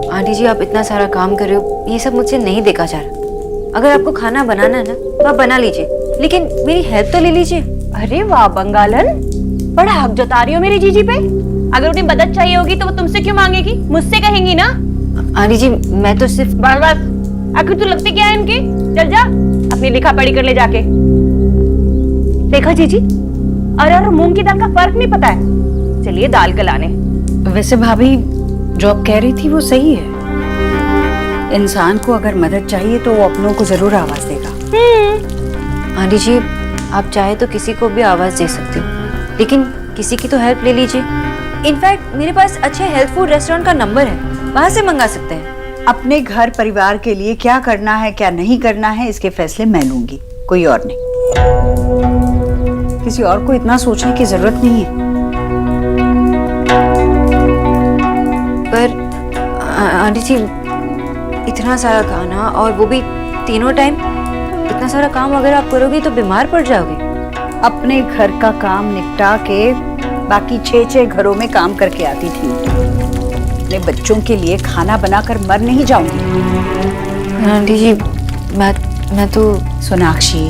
आंटी जी आप इतना सारा काम कर रहे हो, ये सब मुझसे नहीं देखा जा रहा। अगर आपको खाना बनाना है ना तो आप बना लीजिए, लेकिन मेरी हेल्प तो ले लीजिए। अरे वाह बंगालन, बड़ा हक जता रही हो मेरी जीजी पे। अगर उन्हें मदद चाहिए होगी तो वो तुमसे क्यों मांगेगी, मुझसे कहेंगी ना। आंटी जी मैं तो सिर्फ बस आखिर तू लगती क्या है इनकी। चल जा अपनी लिखा पढ़ी कर ले जाके। देखा जीजी, अरहर और मूंग की दाल का फर्क नहीं पता है। चलिए दाल गलाने। वैसे भाभी जो आप कह रही थी वो सही है। इंसान को अगर मदद चाहिए तो वो अपनों को जरूर आवाज देगा। आंटी जी आप चाहे तो किसी को भी आवाज दे सकते हो, लेकिन किसी की तो हेल्प ले लीजिए। इनफैक्ट मेरे पास अच्छे हेल्थ फूड रेस्टोरेंट का नंबर है, वहां से मंगा सकते हैं। अपने घर परिवार के लिए क्या करना है क्या नहीं करना है इसके फैसले मैं लूंगी, कोई और नहीं। किसी और को इतना सोचने की जरूरत नहीं है। पर आंटी जी इतना सारा खाना और वो भी तीनों टाइम, इतना सारा काम अगर आप करोगे तो बीमार पड़ जाओगे। अपने घर का काम निपटा के बाकी 6 घरों में काम करके आती थी। अपने बच्चों के लिए खाना बनाकर मर नहीं जाऊंगी। आंटी जी मैं तो सोनाक्षी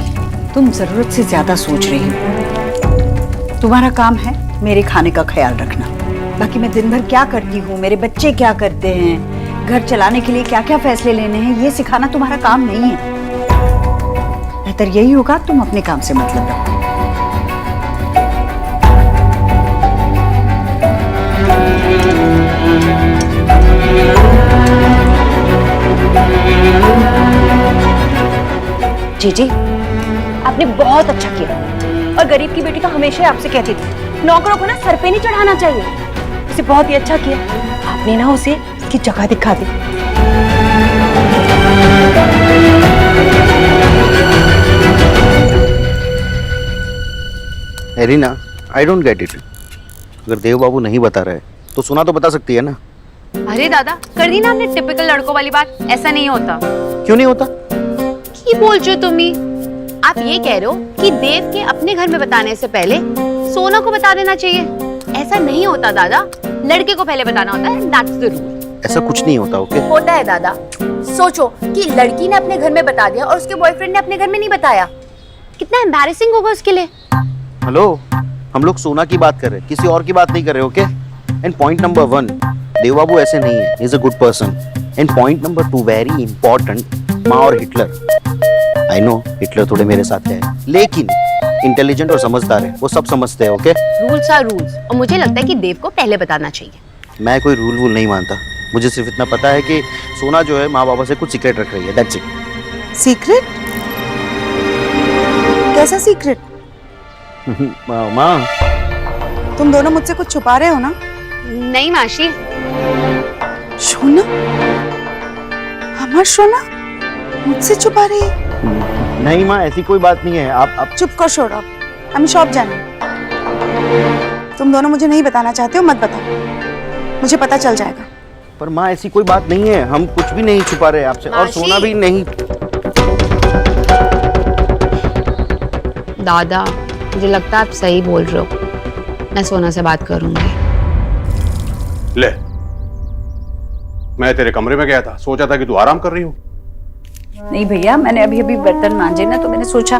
तुम जरूरत से ज्यादा सोच रही हो। तुम्हारा काम है मेरे खाने का ख्याल रखना, बाकी मैं दिन भर क्या करती हूँ, मेरे बच्चे क्या करते हैं, घर चलाने के लिए क्या क्या फैसले लेने हैं, ये सिखाना तुम्हारा काम नहीं है। बेहतर यही होगा तुम अपने काम से मतलब रखो। जीजी आपने बहुत अच्छा किया, और गरीब की बेटी तो हमेशा आपसे कहती थी नौकरों को ना सर पे नहीं चढ़ाना चाहिए। उसे बहुत ही अच्छा किया आपने ना, उसे उसकी जगह दिखा दी। Arina, I don't get it. अगर देव बाबू नहीं बता रहे तो सोना तो बता सकती है ना। अरे दादा कर दी ना आपने टिपिकल लड़कों वाली बात, ऐसा नहीं होता। क्यों नहीं होता? की बोल रहे हो तुम ही? आप ये कह रहे हो कि देव के अपने घर में बताने से पहले सोना को बता देना चाहिए। ऐसा नहीं होता दादा, लड़के को पहले बताना होता है, दैट्स द रूल। ऐसा कुछ नहीं होता। ओके होता है दादा। सोचो कि लड़की ने अपने घर में बता दिया और उसके बॉयफ्रेंड ने अपने घर में नहीं बताया, कितना एम्बैरेसिंग होगा उसके लिए। हेलो, हम लोग सोना की बात कर रहे हैं, किसी और की बात नहीं कर रहे। ओके एंड पॉइंट नंबर 1, देव बाबू ऐसे नहीं है, he is a good person. And point number 2 very important, माँ और हिटलर। आई नो हिटलर थोड़े मेरे साथ है, लेकिन इंटेलिजेंट और समझदार है, वो सब समझते हैं। ओके रूल्स आर रूल्स, और मुझे लगता है कि देव को पहले बताना चाहिए। मैं कोई रूल वूल नहीं मानता, मुझे सिर्फ इतना पता है कि सोना जो है माँ बाबा से कुछ सीक्रेट रख रही है, दैट्स इट। सीक्रेट? कैसा सीक्रेट? माँ तुम दोनों मुझसे कुछ छुपा रहे हो ना? नहीं माशी। सोना, हमारा सोना मुझसे छुपा रही है? नहीं माँ, ऐसी कोई बात नहीं है। आप चुप कर शोरा, हमें शॉप जाना है। तुम दोनों मुझे नहीं बताना चाहते हो, मत बताओ, मुझे पता चल जाएगा। पर माँ ऐसी कोई बात नहीं है, हम कुछ भी नहीं छुपा रहे आपसे, और सोना भी नहीं। दादा मुझे लगता है आप सही बोल रहे हो, मैं सोना से बात करूंगी। ले, मैं तेरे कमरे में गया था, सोचा था कि तू आराम कर रही हो। नहीं भैया, मैंने अभी अभी बर्तन मांजे ना, तो मैंने सोचा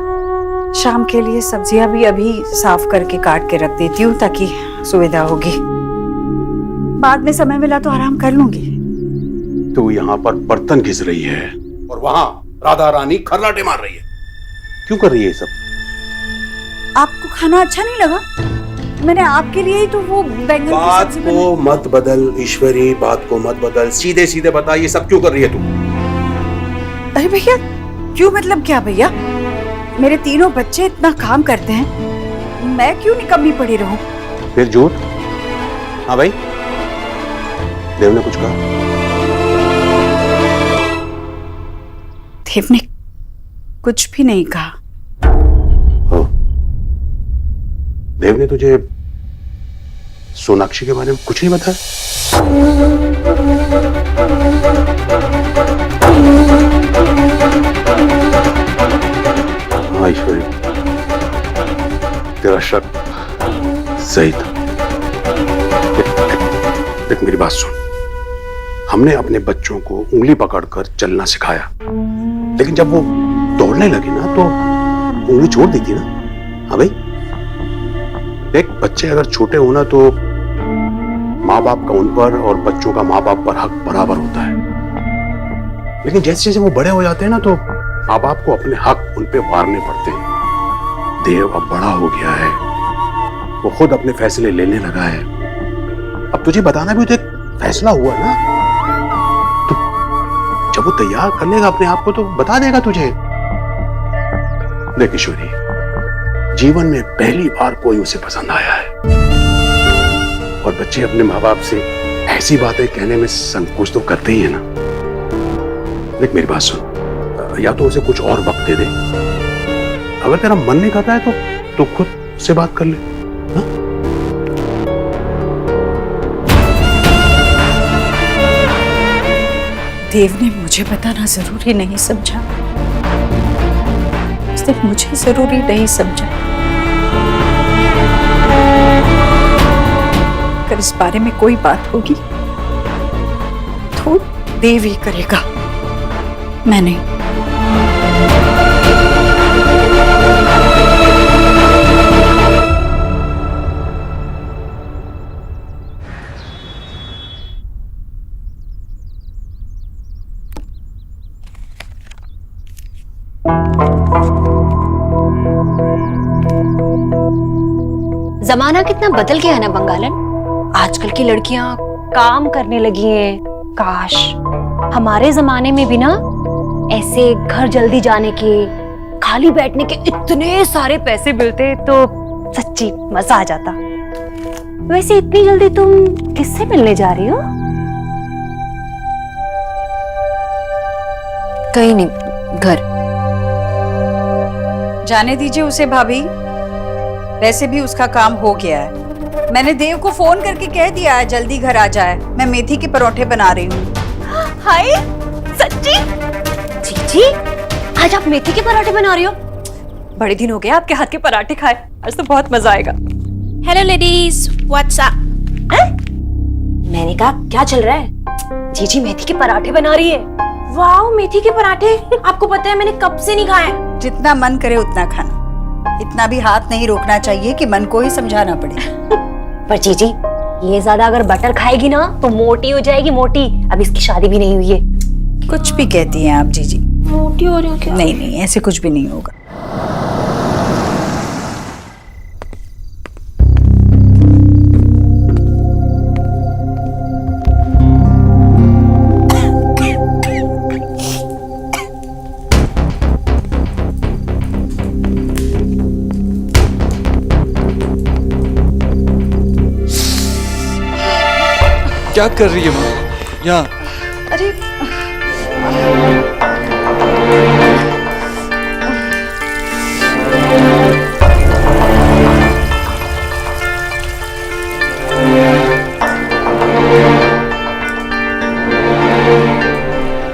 शाम के लिए सब्जियां भी अभी साफ करके काट के रख देती हूँ ताकि सुविधा होगी। बाद में समय मिला तो आराम कर लूंगी। तू यहाँ पर बर्तन घिस रही है और वहां राधा रानी खर्राटे मार रही है। क्यों कर रही है ये सब? आपको खाना अच्छा नहीं लगा? मैंने आपके लिए ही तो वो बैंगन की बात सब्जी को मत बदल ईश्वरी, बात को मत बदल, सीधे सीधे बता ये सब क्यों कर रही है तू? अरे भैया, क्यों मतलब क्या भैया? मेरे तीनों बच्चे इतना काम करते हैं, मैं क्यों निकम्मी पड़ी रहूं? फिर झूठ? हाँ भाई, देव ने कुछ कहा? देव ने कुछ भी नहीं कहा। देव ने तुझे सोनाक्षी के बारे में कुछ नहीं बताया? हाँ ईश्वरी, तेरा शक सही था। देख मेरी बात सुन, हमने अपने बच्चों को उंगली पकड़कर चलना सिखाया, लेकिन जब वो दौड़ने लगे ना तो उंगली छोड़ दी थी ना। हाँ भाई, देख बच्चे अगर छोटे हो ना तो माँ बाप का उन पर और बच्चों का माँ बाप पर हक बराबर होता है, लेकिन जैसे जैसे वो बड़े हो जाते हैं ना तो माँ बाप को अपने हक उन पे वारने पड़ते हैं। देव अब बड़ा हो गया है, वो खुद अपने फैसले लेने लगा है। अब तुझे बताना भी तो एक फैसला हुआ ना, तो जब वो तैयार कर लेगा अपने आप को तो बता देगा तुझे। देख ईश्वरी, जीवन में पहली बार कोई उसे पसंद आया है, और बच्चे अपने माँ बाप से ऐसी बातें कहने में संकोच तो करते ही है ना। देख मेरी बात सुन, या तो उसे कुछ और वक्त दे दे, अगर तेरा मन नहीं करता है तो खुद से बात कर ले। हा? देव ने मुझे बताना जरूरी नहीं समझा, उसने मुझे जरूरी नहीं समझा। अगर इस बारे में कोई बात होगी तो देव ही करेगा, मैं नहीं। जमाना कितना बदल गया है ना बंगालन। आजकल की लड़कियां काम करने लगी हैं। काश हमारे जमाने में भी ना ऐसे घर जल्दी जाने के, खाली बैठने के इतने सारे पैसे मिलते तो सच्ची मजा आ जाता। वैसे इतनी जल्दी तुम किससे मिलने जा रही हो? कहीं नहीं, घर। जाने दीजिए उसे भाभी, वैसे भी उसका काम हो गया है। मैंने देव को फोन करके कह दिया है जल्दी घर आ जाए, मैं मेथी के परोठे बना रही हूँ। हाय सच्ची? जी आज आप मेथी के पराठे बना रही हो? बड़े दिन हो गए आपके हाथ के पराठे खाए, आज तो बहुत मजा आएगा। Hello ladies, what's up? मैंने कहा क्या चल रहा है? जीजी मेथी के पराठे बना रही है। वाओ, मेथी के पराठे! आपको पता है मैंने कब से नहीं खाए। जितना मन करे उतना खाना, इतना भी हाथ नहीं रोकना चाहिए कि मन को ही समझाना पड़े। पर जीजी ये ज्यादा अगर बटर खाएगी ना तो मोटी हो जाएगी, मोटी। अब इसकी शादी भी नहीं हुई है। कुछ भी कहती हैं आप जीजी। मोटी हो रही हो क्या? नहीं नहीं, ऐसे कुछ भी नहीं होगा। क्या कर रही है माँ? यहाँ अरे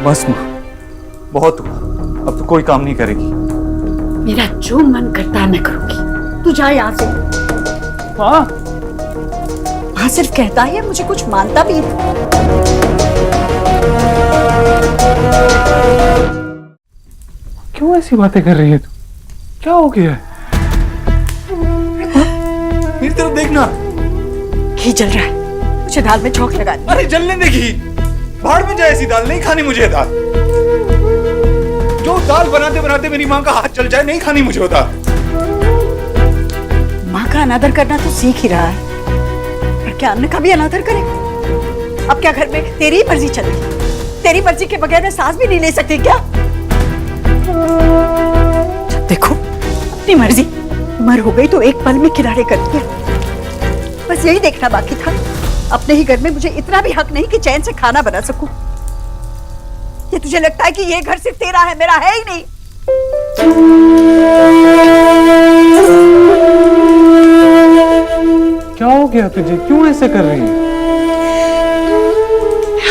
बस माँ, बहुत हुआ, अब तो कोई काम नहीं करेगी। मेरा जो मन करता है मैं करूंगी, तू जा यहाँ से। हाँ माँ सिर्फ कहता है, मुझे कुछ मानता भी है। क्यों ऐसी बातें कर रही है तू? क्या हो गया है? मेरी तरफ देखना। घी जल रहा है, मुझे दाल में चौक लगा दी। अरे जलने दे घी, भाड़ में जाए ऐसी दाल, नहीं खानी मुझे दाल। जो दाल बनाते बनाते मेरी माँ का हाथ चल जाए, नहीं खानी मुझे वो दाल। माँ का अनादर करना तो सीख ही रहा है, पर क्या अन्न का भी अनादर करे? अब क्या घर में तेरी ही मर्जी चलेगी? तेरी मर्जी के बगैर मैं सांस भी नहीं ले सकती क्या? देखो, अपनी मर्जी, उम्र हो गई तो एक पल में किनारे कर दिया। बस यही देखना बाकी था, अपने ही घर में मुझे इतना भी हक नहीं कि चैन से खाना बना सकूं। ये तुझे लगता है कि ये घर सिर्फ तेरा है, मेरा है ही नहीं? क्या हो गया तुझे? क्यों ऐसे कर रही है?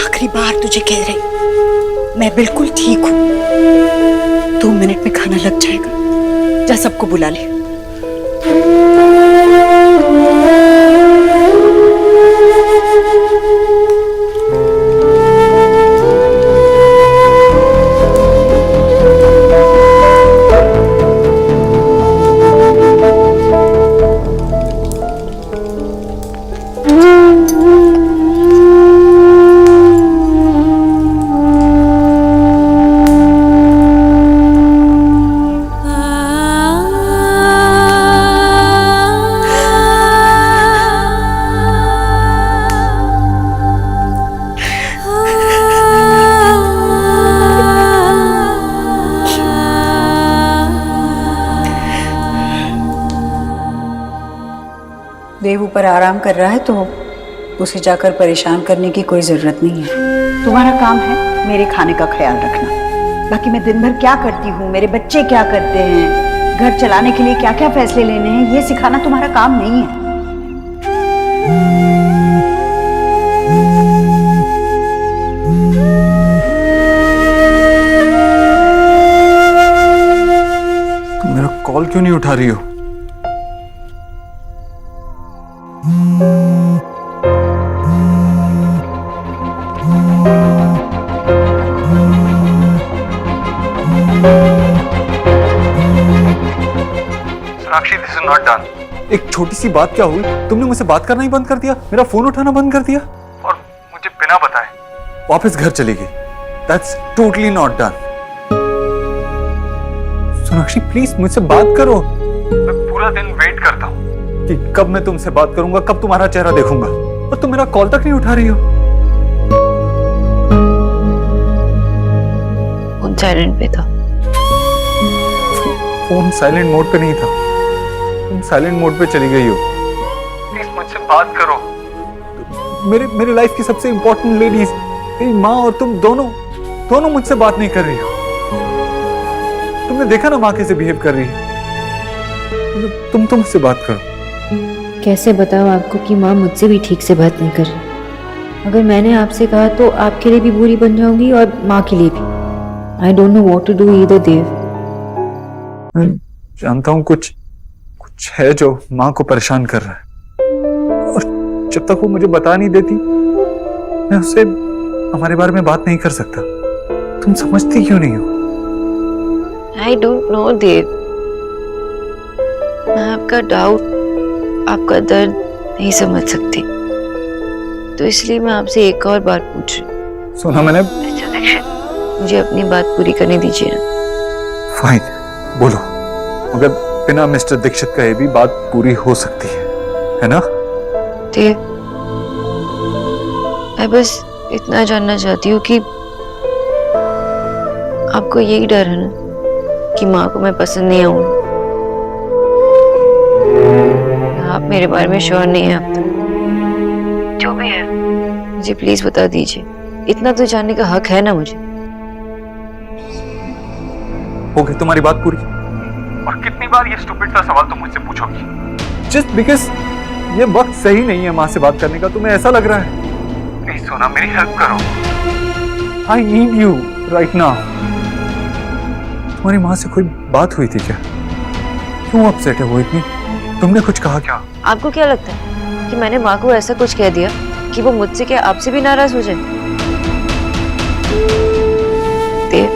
आखिरी बार तुझे कह रही, मैं बिल्कुल ठीक हूँ। 2 मिनट में खाना लग जाएगा, जा सबको बुला ले। देव ऊपर आराम कर रहा है तो उसे जाकर परेशान करने की कोई जरूरत नहीं है। तुम्हारा काम है मेरे खाने का ख्याल रखना। बाकी मैं दिन भर क्या करती हूँ, मेरे बच्चे क्या करते हैं, घर चलाने के लिए क्या क्या फैसले लेने हैं, ये सिखाना तुम्हारा काम नहीं है। तुम मेरा कॉल क्यों नहीं उठा रही हो? Sonakshi, this is not done. एक छोटी सी बात क्या हुई, तुमने मुझसे बात करना ही बंद कर दिया, मेरा फोन उठाना बंद कर दिया और मुझे बिना बताए वापस घर चली गई। That's totally not done. Sonakshi please मुझसे बात करो। मैं पूरा दिन वेट करता हूँ कि कब मैं तुमसे बात करूंगा, कब तुम्हारा चेहरा देखूंगा, और तुम मेरा कॉल तक नहीं उठा रही हो। फोन साइलेंट पे था। फोन साइलेंट मोड पे नहीं था, तुम साइलेंट मोड पे चली गई हो। प्लीज मुझसे बात करो। मेरे लाइफ की सबसे इंपॉर्टेंट लेडीज, मेरी माँ और तुम दोनों मुझसे बात नहीं कर रही हो। तुमने देखा ना माँ कैसे बिहेव कर रही है। तुम मुझसे बात करो। कैसे बताओ आपको कि माँ मुझसे भी ठीक से बात नहीं कर रही। अगर मैंने आपसे कहा तो आपके लिए भी बुरी बन जाऊंगी और माँ के लिए भी। I don't know what to do either Dev. मैं जानता हूँ कुछ है जो माँ को परेशान कर रहा है, और जब तक वो मुझे बता नहीं देती मैं उससे हमारे बारे में बात नहीं कर सकता। तुम समझती क्यों नहीं हो? आई डोंट नो देव, मैं आपका डाउट, आपका दर्द नहीं समझ सकती, तो इसलिए मैं आपसे एक और बार पूछ रही हूँ। सुना मैंने। मुझे अपनी बात पूरी करने दीजिए ना। फाइन, बोलो, मगर बिना मिस्टर दीक्षित कहे भी बात पूरी हो सकती है ना? देव, मैं बस इतना जानना चाहती हूँ कि आपको यही डर है ना कि माँ को मैं पसंद नहीं आऊंगी। आप मेरे बारे में श्योर नहीं है अब तक। जो भी है मुझे प्लीज बता दीजिए, इतना तो जानने का हक है ना मुझे। हो गई तुम्हारी बात पूरी? और कितनी बार ये स्टूपिड सा सवाल तुम मुझसे पूछोगी जस्ट बिकॉज ये वक्त सही नहीं है माँ से बात करने का? तुम्हें ऐसा लग रहा है? प्लीज सोना, मेरी हेल्प करो। I need you right now. तुम्हारी माँ से कोई बात हुई थी क्या? क्यों अपसेट है वो इतनी? तुमने कुछ कहा क्या? आपको क्या लगता है कि मैंने माँ को ऐसा कुछ कह दिया कि वो मुझसे क्या आपसे भी नाराज हो जाए? देव,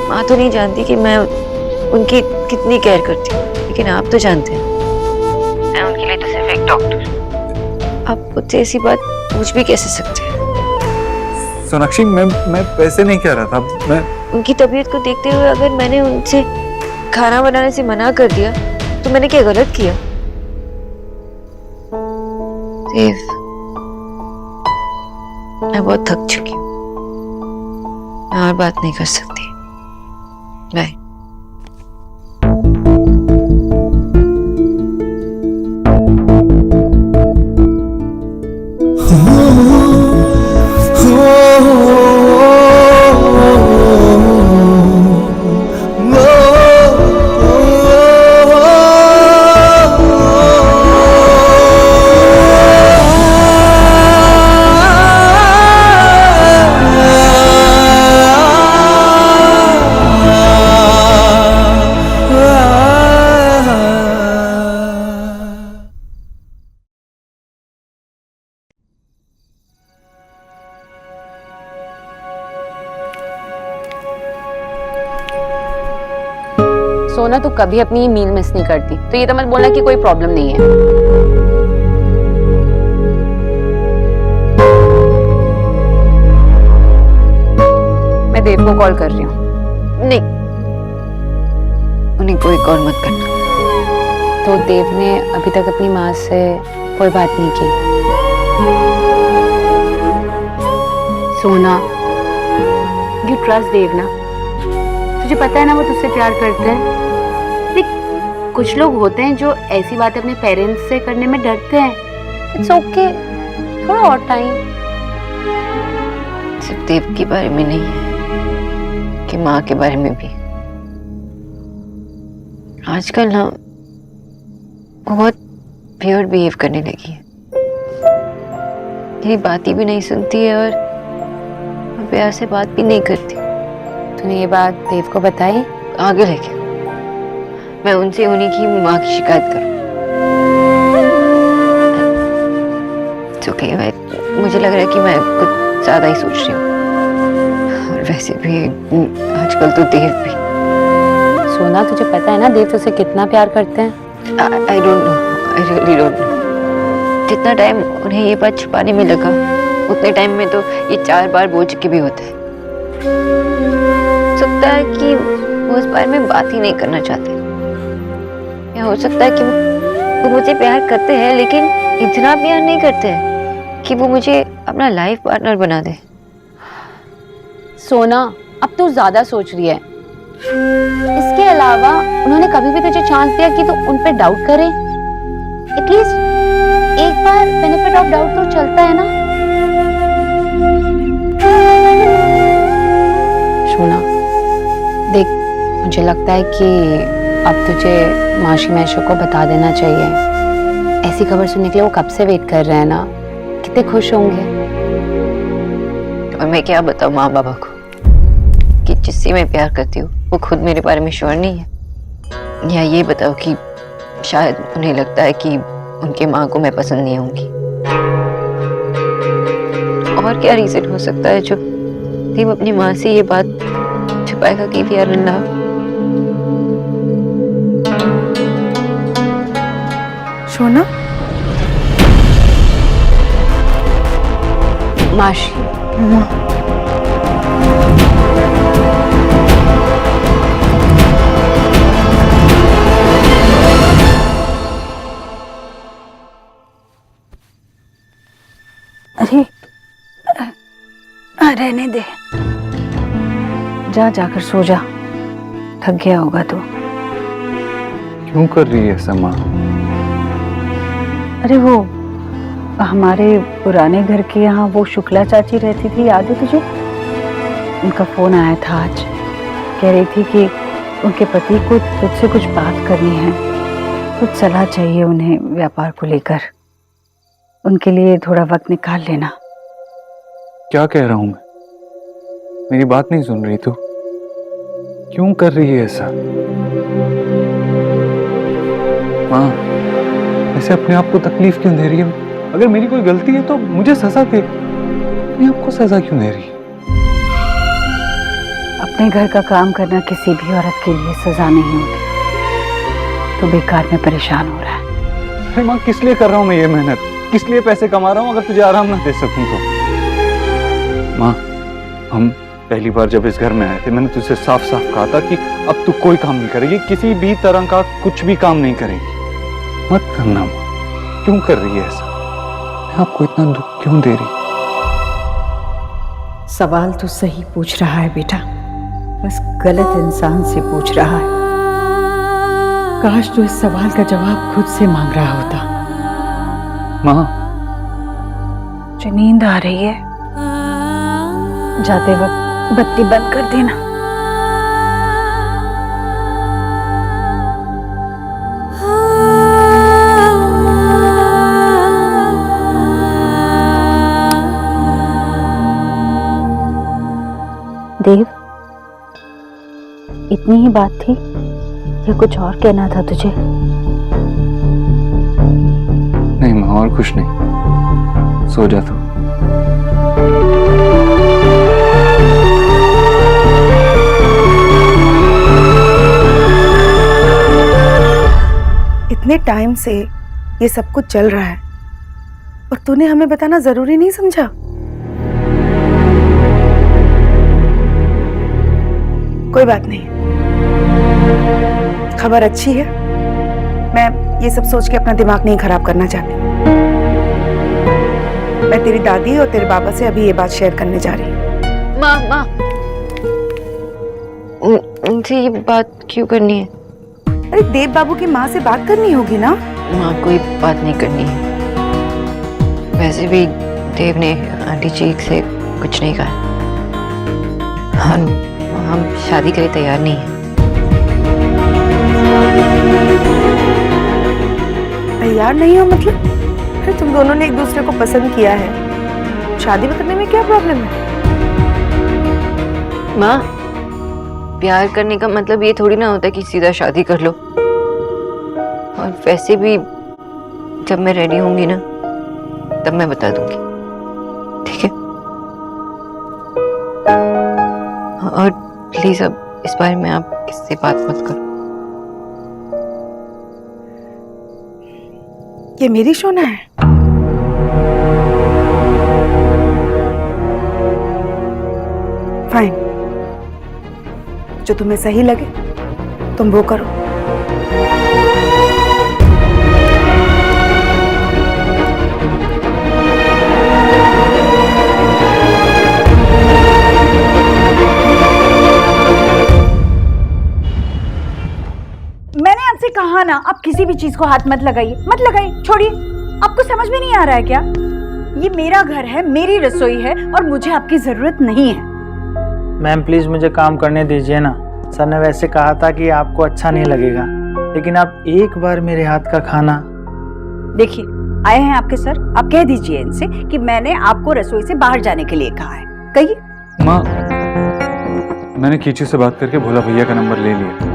माँ तो नहीं जानती कि मैं उनकी कितनी केयर करती हूँ, लेकिन आप तो जानते हैं मैं उनके लिए तो सिर्फ एक डॉक्टर। आप मुझसे ऐसी बात पूछ भी कैसे सकते हैं? सोनाक्षी, मैं वैसे नहीं कह रहा था। मैं उनकी तबीयत को देखते हुए अगर मैंने उनसे खाना बनाने से मना कर दिया तो मैंने क्या गलत किया? देव, मैं बहुत थक चुकी हूँ, मैं और बात नहीं कर सकती। बाय। सोना तू कभी अपनी मील मिस नहीं करती, तो ये तो मत बोलना कि कोई प्रॉब्लम नहीं है। मैं देव को कॉल कर रही हूँ। नहीं, उन्हें कोई कॉल मत करना। तो देव ने अभी तक अपनी माँ से कोई बात नहीं की? सोना, यू ट्रस्ट देव ना? तुझे पता है ना वो तुझसे प्यार करते हैं। देख, कुछ लोग होते हैं जो ऐसी बातें अपने पेरेंट्स से करने में डरते हैं। इट्स ओके, थोड़ा और टाइम। सिर्फ देव के बारे में नहीं है कि माँ के बारे में भी। आजकल ना बहुत वियर्ड बिहेव करने लगी है, मेरी बातें भी नहीं सुनती है और प्यार से बात भी नहीं करती। तूने ये बात देव को बताई? आगे लेके मैं उनसे उन्हीं की माँ की शिकायत करूं। ओके, मुझे लग रहा है कि मैं कुछ ज्यादा ही सोच रही हूँ, और वैसे भी आजकल तो देव भी। सोना, तुझे पता है ना देव तुझसे कितना प्यार करते हैं? आई don't no, I really don't know. जितना टाइम उन्हें ये बात छुपाने में लगा, उतने टाइम में तो ये 4 बार बोल चुके भी होते हैं। सकता है कि वो इस बारे में बात ही नहीं करना चाहते, या हो सकता है कि वो मुझे प्यार करते हैं लेकिन इतना प्यार नहीं करते हैं कि वो मुझे अपना लाइफ पार्टनर बना दे। सोना, अब तू ज्यादा सोच रही है। इसके अलावा उन्होंने कभी भी तुझे चांस दिया कि तू उन पे डाउट करे? एटलीस्ट एक बार बेनिफिट ऑफ डाउट तो चलता है ना? सोना देख, मुझे लगता है कि अब तुझे माशी मैशो को बता देना चाहिए। ऐसी खबर सुनने के लिए वो कब से वेट कर रहे हैं ना, कितने खुश होंगे। और मैं क्या बताऊं माँ बाबा को कि जिससे मैं प्यार करती हूँ वो खुद मेरे बारे में श्योर नहीं है, या ये बताओ कि शायद उन्हें लगता है कि उनके माँ को मैं पसंद नहीं आऊंगी। और क्या रीजन हो सकता है जो देव अपनी माँ से ये बात छुपाएगा कि वी आर इन लव? सोना, माशी, अरे रहने दे, जाकर सो जा, थक गया होगा तो। क्यों कर रही है ऐसा माँ? अरे वो हमारे पुराने घर के यहाँ वो शुक्ला चाची रहती थी, याद है तुझे? उनका फोन आया था आज, कह रही थी कि उनके पति को तुझसे कुछ बात करनी है, कुछ सलाह चाहिए उन्हें व्यापार को लेकर। उनके लिए थोड़ा वक्त निकाल लेना। क्या कह रहा हूं मैं? मेरी बात नहीं सुन रही तू? क्यों कर रही है ऐसा? माँ, ऐसे अपने आप को तकलीफ क्यों दे रही है? अगर मेरी कोई गलती है तो मुझे सजा दे, अपने आप को सजा क्यों दे रही है? अपने घर का काम करना किसी भी औरत के लिए सजा नहीं होती। तो बेकार में परेशान हो रहा है। अरे माँ, किस लिए कर रहा हूँ मैं ये मेहनत? किस लिए पैसे कमा रहा हूँ अगर तुझे आराम ना दे सकूं तो? माँ, हम पहली बार जब इस घर में आए थे मैंने तुझसे साफ साफ कहा था कि अब तू कोई काम नहीं करेगी, किसी भी तरह का कुछ भी काम नहीं करेगी। मत करना माँ, क्यों कर रही है ऐसा? मैं आपको इतना दुख क्यों दे रही? सवाल तो सही पूछ रहा है बेटा, बस गलत इंसान से पूछ रहा है। काश तो इस सवाल का जवाब खुद से मांग रहा होता। माँ, मुझे नींद आ रही है, जाते वक्त बत्ती बंद कर देना। देव, इतनी ही बात थी या कुछ और कहना था तुझे? नहीं माँ, और कुछ नहीं, सो जा तू। इतने टाइम से ये सब कुछ चल रहा है और तूने हमें बताना जरूरी नहीं समझा? कोई बात नहीं, खबर अच्छी है। मैं ये सब सोच के अपना दिमाग नहीं खराब करना चाहती। मैं तेरी दादी और तेरे बाबा से अभी ये बात शेयर करने जा रही हूँ। माँ, उनसे ये बात क्यों करनी है? अरे देव बाबू की माँ से बात करनी होगी ना? माँ, कोई बात नहीं करनी है। वैसे भी देव ने आंटी जी से कुछ नहीं कहा। हम शादी के लिए तैयार नहीं हैं। तैयार नहीं हो मतलब? अरे तुम दोनों ने एक दूसरे को पसंद किया है, शादी करने में क्या प्रॉब्लम है? माँ, प्यार करने का मतलब ये थोड़ी ना होता कि सीधा शादी कर लो। और वैसे भी जब मैं रेडी होंगी ना तब मैं बता दूंगी, ठीक है? और प्लीज अब इस बारे में आप किससे बात मत करो। ये मेरी शोना है। फाइन, जो तुम्हें सही लगे तुम वो करो। मैंने आपसे कहा ना, आप किसी भी चीज को हाथ मत लगाइए, मत लगाइए, छोड़िए। आपको समझ में नहीं आ रहा है क्या? ये मेरा घर है, मेरी रसोई है और मुझे आपकी जरूरत नहीं है। मैम प्लीज मुझे काम करने दीजिए ना। सर ने वैसे कहा था कि आपको अच्छा नहीं लगेगा, लेकिन आप एक बार मेरे हाथ का खाना। देखिए, आए हैं आपके सर, आप कह दीजिए इनसे कि मैंने आपको रसोई से बाहर जाने के लिए कहा है। कहिए। माँ, मैंने कीचू से बात करके भोला भैया का नंबर ले लिया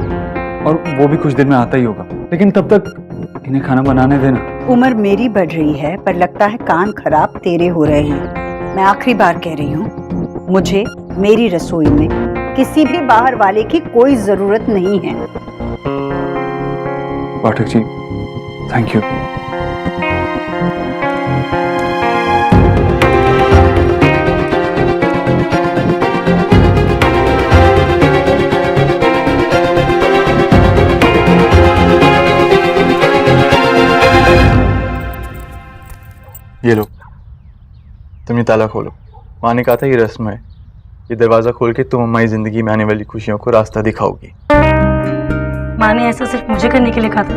और वो भी कुछ दिन में आता ही होगा, लेकिन तब तक इन्हें खाना बनाने देना। उम्र मेरी बढ़ रही है पर लगता है कान खराब तेरे हो रहे हैं। मैं आखिरी बार कह रही हूँ, मुझे मेरी रसोई में किसी भी बाहर वाले की कोई जरूरत नहीं है। Pathak ji, thank you. ये लो, तुम ये ताला खोलो। माँ ने कहा था ये रस्म है, ये दरवाजा खोल के तुम हमारी जिंदगी में आने वाली खुशियों को रास्ता दिखाओगी। माँ ने ऐसा सिर्फ मुझे करने के लिए कहा था।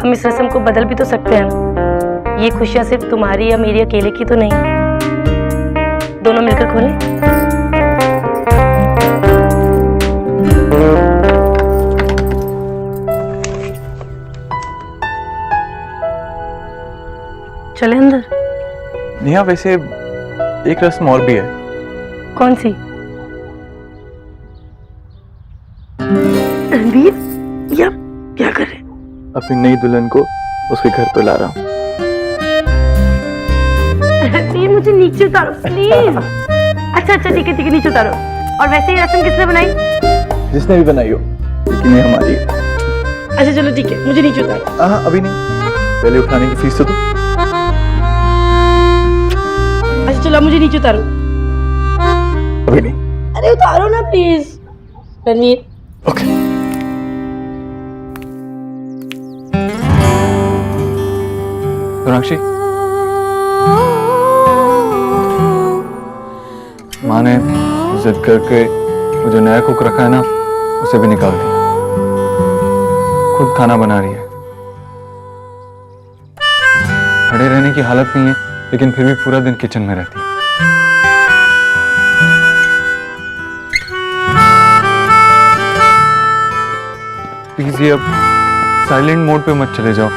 हम इस रस्म को बदल भी तो सकते हैं ना। ये खुशियाँ सिर्फ तुम्हारी या मेरी अकेले की तो नहीं, दोनों मिलकर खोलें। चले अंदर। नेहा, वैसे एक रस्म और भी है। कौन सी? रणवीर, या क्या कर रहे? अपनी नई दुल्हन को उसके घर पे ला रहा हूँ। प्लीज मुझे नीचे उतारो प्लीज। अच्छा ठीक है नीचे उतारो। और वैसे ही रसम किसने बनाई? जिसने भी बनाई हो, लेकिन ये हमारी है। अच्छा चलो ठीक है, मुझे नीचे उतारो। हाँ अभी नहीं, पहले उठाने की फीस तो दो। अच्छा चलो मुझे नीचे उतारो। अभी नहीं। अरे उतारो ना प्लीज रणवीर। ओके। सोनाक्षी, माँ ने जिद करके वो जो नया कुक रखा है ना, उसे भी निकाल दिया। खुद खाना बना रही है। खड़े रहने की हालत नहीं है, लेकिन फिर भी पूरा दिन किचन में रहती है। प्लीज ये अब साइलेंट मोड पे मत चले जाओ।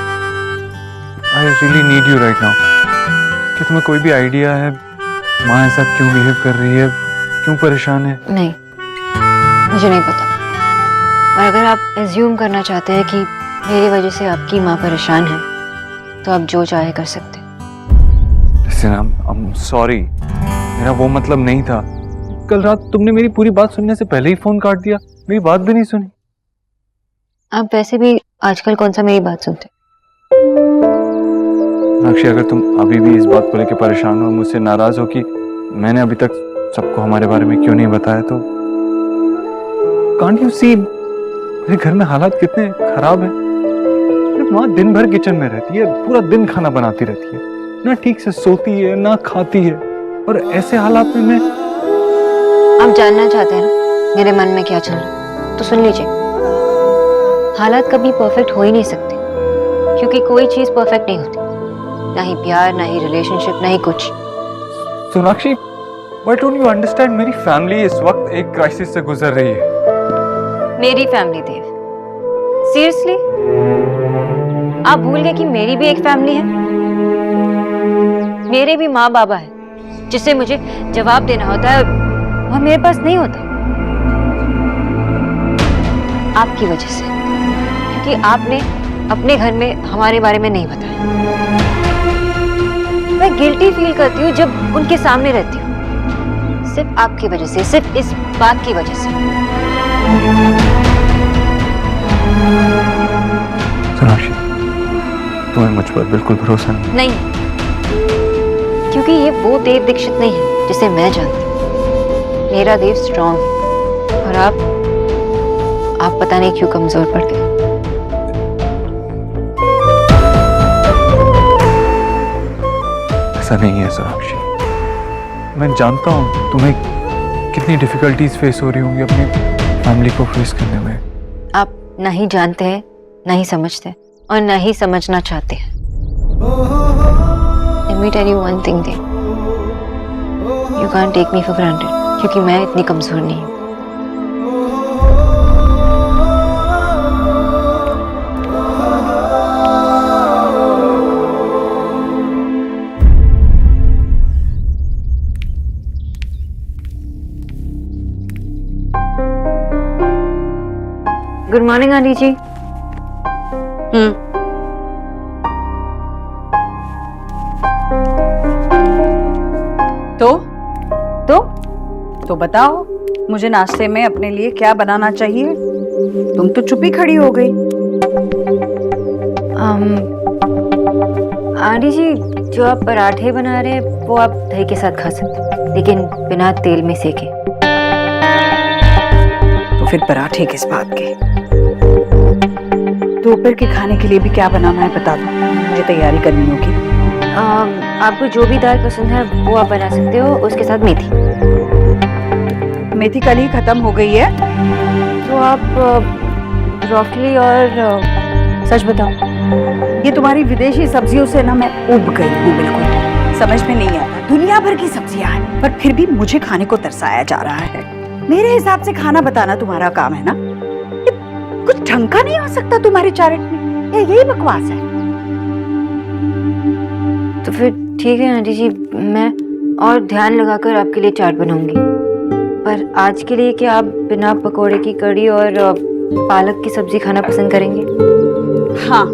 I really need you right now. क्या तुम्हें कोई भी आइडिया है माँ ऐसा क्यों बिहेव कर रही है, क्यों परेशान है? नहीं, मुझे नहीं पता। और अगर आप एज्यूम करना चाहते हैं कि मेरी वजह से आपकी माँ परेशान है, तो आप जो चाहे कर सकते हैं। लिसन, I'm sorry, मेरा वो मतलब नहीं था। कल रात तुमने मेरी पूरी बात सुनने से पहले ही फोन काट दिया, मेरी बात भी नहीं सुनी। आप वैसे भी आजकल कौन सा मेरी बात सुनते? साक्षी, अगर तुम अभी भी इस बात को लेकर परेशान हो, मुझसे नाराज हो कि मैंने अभी तक सबको हमारे बारे में क्यों नहीं बताया, तो कांट यू सी मेरे घर में हालात कितने खराब हैं। मेरी माँ दिन भर किचन में रहती है, पूरा दिन खाना बनाती रहती है, ना ठीक से सोती है ना खाती है, और ऐसे हालात में मैं। आप जानना चाहते हैं ना मेरे मन में क्या चल रहा, तो सुन लीजिए। हालात कभी परफेक्ट हो ही नहीं सकते, क्योंकि कोई चीज परफेक्ट नहीं होती, ना ही प्यार, ना ही रिलेशनशिप, ना ही कुछ। Sonakshi, why don't you understand, मेरी फैमिली इस वक्त एक क्राइसिस से गुजर रही है। मेरी फैमिली देव, सीरियसली? आप भूल गए कि मेरी भी एक फैमिली है? मेरे भी माँ बाबा है जिसे मुझे जवाब देना होता है, और मेरे पास नहीं होता। आपकी वजह से, क्योंकि आपने अपने घर में हमारे बारे में नहीं बताया। मैं गिल्टी फील करती हूँ जब उनके सामने रहती हूँ, सिर्फ आपकी वजह से, सिर्फ इस बात की वजह से। सोनाक्षी, तुम्हें मुझ पर बिल्कुल भरोसा नहीं? नहीं, क्योंकि ये वो देव दीक्षित नहीं है जिसे मैं जानती हूँ। मेरा देव स्ट्रांग है, और आप पता नहीं क्यों कमजोर पड़ गए। ऐसा नहीं है सोनाक्षी, मैं जानता हूँ तुम्हें कितनी डिफिकल्टीज फेस हो रही होंगी अपनी फैमिली को फेस करने में। आप नहीं जानते हैं, नहीं समझते, और नहीं समझना चाहते हैं। Let me tell you one thing, Dev. You can't take me for granted, क्योंकि मैं इतनी कमजोर नहीं हूँ। गुड मॉर्निंग आंटी जी। तो बताओ, मुझे नाश्ते में अपने लिए क्या बनाना चाहिए? तुम तो चुप ही खड़ी हो गई। आंटी जी, जो आप पराठे बना रहे हैं वो आप दही के साथ खा सकते हैं, लेकिन बिना तेल में सेके। तो फिर पराठे किस बात के? दोपहर के खाने के लिए भी क्या बनाना है बता दो, मुझे तैयारी करनी होगी। आपको जो भी दाल पसंद है वो आप बना सकते हो, उसके साथ मेथी। मेथी कल ही खत्म हो गई है। तो आप ब्रोकली और सच बताओ, ये तुम्हारी विदेशी सब्जियों से ना मैं उब गई हूँ बिल्कुल। समझ में नहीं आता, दुनिया भर की सब्जियां हैं, पर फिर भी मुझे खाने को तरसाया जा रहा है। मेरे हिसाब से खाना बताना तुम्हारा काम है ना? कुछ ढंग का नहीं हो सकता तुम्हारे चारेट में, यही बकवास है। तो फिर ठीक है आंटी जी, मैं और ध्यान लगाकर आपके लिए चाट बनाऊंगी। पर आज के लिए क्या आप बिना पकोड़े की कड़ी और पालक की सब्जी खाना पसंद करेंगे? हाँ,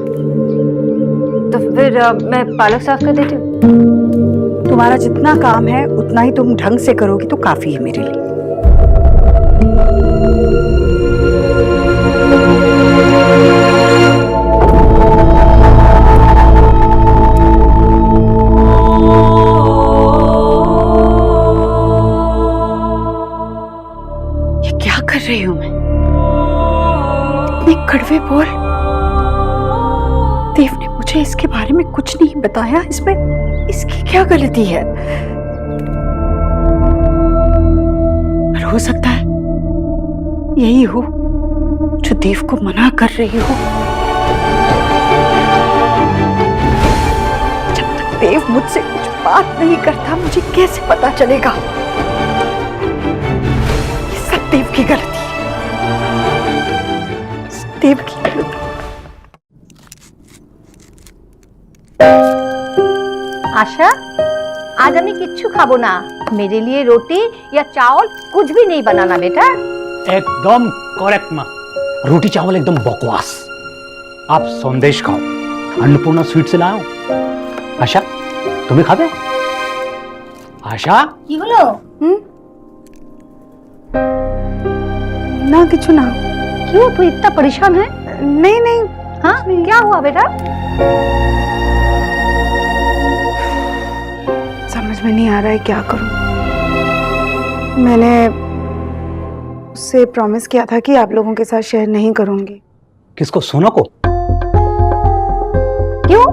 तो फिर मैं पालक साफ कर देती हूँ। तुम्हारा जितना काम है उतना ही तुम ढंग से करोगी तो काफी है मेरे लिए। ये क्या कर रही हूं मैं? इतने कड़वे बोल। देव ने मुझे इसके बारे में कुछ नहीं बताया। इसमें इसकी क्या गलती है? पर हो सकता है यही हो जो देव को मना कर रही हो। जब तक देव मुझसे कुछ बात नहीं करता मुझे कैसे पता चलेगा? ये सब देव की गलती है। देव की गलती। आशा, आज আমি কিচ্ছু খাবো না। मेरे लिए रोटी या चावल कुछ भी नहीं बनाना बेटा। एकदम करेक्ट माँ। रोटी चावल एकदम बकवास। आप संदेश खाओ, अन्नपूर्णा स्वीट से लाओ। आशा तुम्हें खाबे? आशा কি হলো? ना किचु ना। क्यों तू इतना परेशान है? नहीं नहीं। हाँ क्या हुआ बेटा? समझ में नहीं आ रहा है क्या करूं। मैंने उससे प्रॉमिस किया था कि आप लोगों के साथ शेयर नहीं करूंगी। किसको? सोना को? क्यों?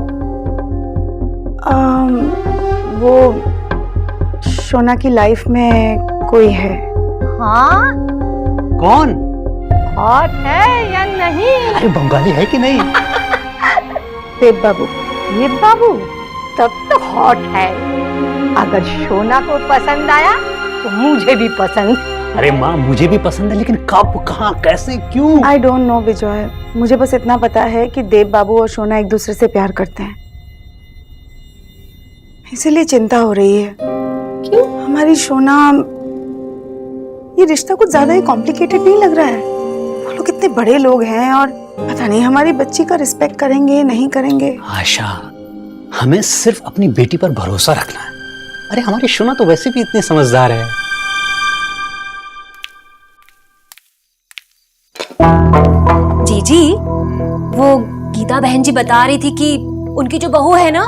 वो सोना की लाइफ में कोई है। हाँ कौन? हॉट है या नहीं? अरे बंगाली है कि नहीं? देव बाबू। देव बाबू तब तो हॉट है। अगर सोना को पसंद आया तो मुझे भी पसंद। अरे माँ मुझे भी पसंद है, लेकिन कब, कहाँ, कैसे, क्यों? आई डोंट नो विजय। मुझे बस इतना पता है कि देव बाबू और सोना एक दूसरे से प्यार करते हैं, इसीलिए चिंता हो रही है। क्यों? हमारी सोना, ये रिश्ता कुछ ज्यादा ही कॉम्प्लिकेटेड नहीं लग रहा है? वो लोग इतने बड़े लोग हैं और पता नहीं हमारी बच्ची का रिस्पेक्ट करेंगे नहीं करेंगे। आशा, हमें सिर्फ अपनी बेटी पर भरोसा रखना है। अरे हमारी सोना तो वैसे भी इतनी समझदार है। जीजी, वो गीता बहन जी बता रही थी कि उनकी जो बहू है ना,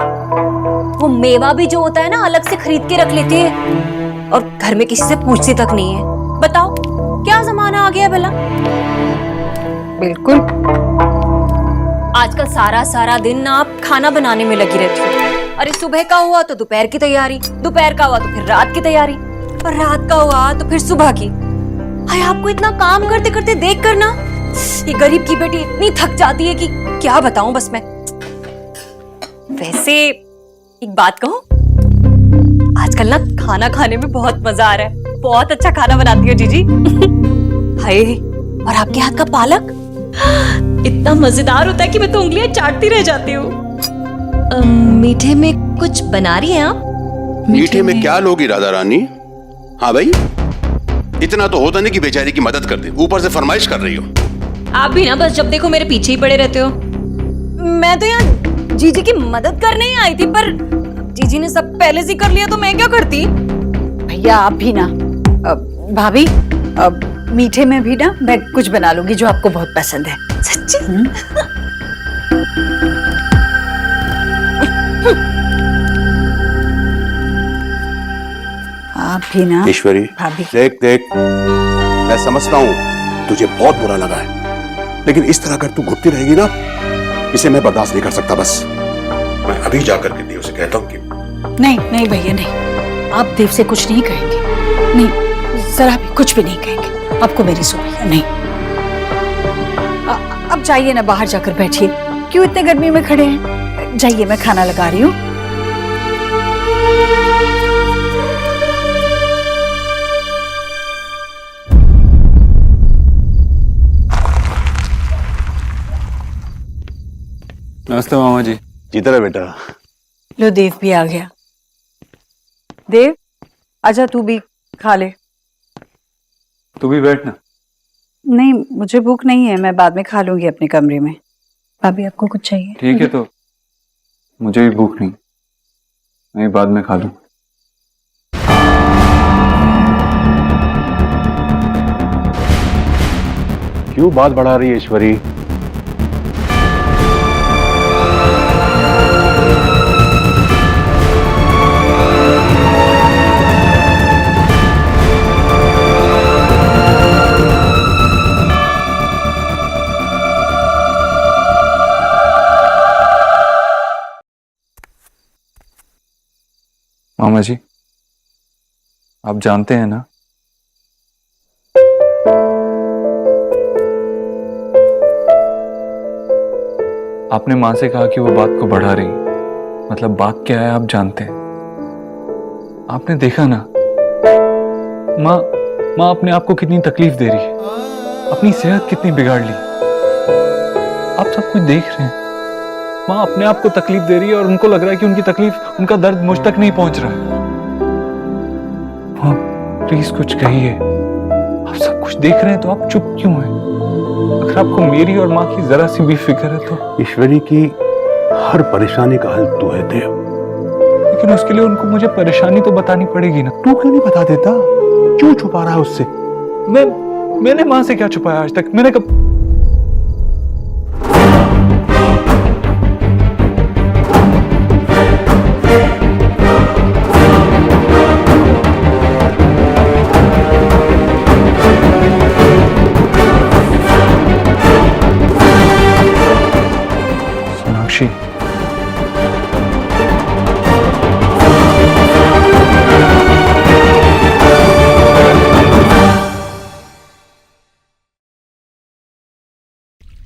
वो मेवा भी जो होता है ना अलग से खरीद के रख लेती है और घर में किसी से पूछती तक नहीं है। बताओ क्या जमाना आ गया भला। बिल्कुल। आजकल सारा सारा दिन ना आप खाना बनाने में लगी रहती हो। अरे सुबह का हुआ तो दोपहर की तैयारी, दोपहर का हुआ तो फिर रात की तैयारी, और रात का हुआ तो फिर सुबह की। हाय, आपको इतना काम करते करते देख कर ना ये गरीब की बेटी इतनी थक जाती है कि क्या बताऊं बस मैं। वैसे एक बात कहूं, आजकल ना खाना खाने में बहुत मजा आ रहा है। बहुत अच्छा खाना बनाती हो जीजी। हाय, और आपके हाथ का पालक इतना मजेदार होता है कि मैं तो उंगलियां चाटती रह जाती हूँ। मीठे में कुछ बना रही हैं आप? मीठे में क्या लोगी राधा रानी? हाँ भाई, इतना तो होता नहीं कि बेचारी की मदद कर दे, ऊपर से फरमाइश कर रही हो। आप भी ना बस जब देखो मेरे पीछे ही पड़े रहते हो। मैं तो यहाँ जीजी की मदद करने ही आई थी, पर जीजी ने सब पहले से कर लिया तो मैं क्या करती। भैया आप भी ना। भाभी, मीठे में भी ना मैं कुछ बना लूंगी जो आपको बहुत पसंद है। सच्ची? आप भी ना। ईश्वरी, भाभी। देख देख, मैं समझता हूँ तुझे बहुत बुरा लगा है, लेकिन इस तरह अगर तू घुटती रहेगी ना, इसे मैं बर्दाश्त नहीं कर सकता। बस मैं अभी जाकर के देव से कहता हूँ कि नहीं नहीं भैया नहीं, आप देव से कुछ नहीं कहेंगे। नहीं, जरा भी कुछ भी नहीं कहेंगे। आपको मेरी सुनिए नहीं। अब जाइए ना, बाहर जाकर बैठिए। क्यों इतने गर्मी में खड़े हैं? जाइए, मैं खाना लगा रही हूँ। नमस्ते मामा जी। जीता रहे बेटा। लो, देव भी आ गया। देव, आजा तू भी खा ले। तू भी बैठना। नहीं, मुझे भूख नहीं है, मैं बाद में खा लूंगी अपने कमरे में। भाभी आपको कुछ चाहिए? ठीक है तो मुझे भी भूख नहीं, मैं बाद में खा लूं। क्यों बात बढ़ा रही है ईश्वरी? मामा जी, आप जानते हैं ना, आपने मां से कहा कि वो बात को बढ़ा रही, मतलब बात क्या है आप जानते हैं। आपने देखा ना, मां अपने आप को कितनी तकलीफ दे रही है, अपनी सेहत कितनी बिगाड़ ली, आप सब कुछ देख रहे हैं। मां अपने आप को तकलीफ दे रही है और उनको लग रहा है कि उनकी तकलीफ, उनका दर्द मुझ तक नहीं पहुंच रहा है। मां प्लीज कुछ कहिए, आप सब कुछ देख रहे हैं तो आप चुप क्यों हैं? अगर आपको मेरी और मां की जरा सी भी फिक्र है तो। ईश्वरी की हर परेशानी का हल तू है देव। लेकिन उसके लिए उनको मुझे परेशानी तो बतानी पड़ेगी ना। तू क्यों नहीं बता देता? क्यों छुपा रहा है उससे? मैंने मां से क्या छुपाया आज तक? मैंने कब? सोनाक्षी,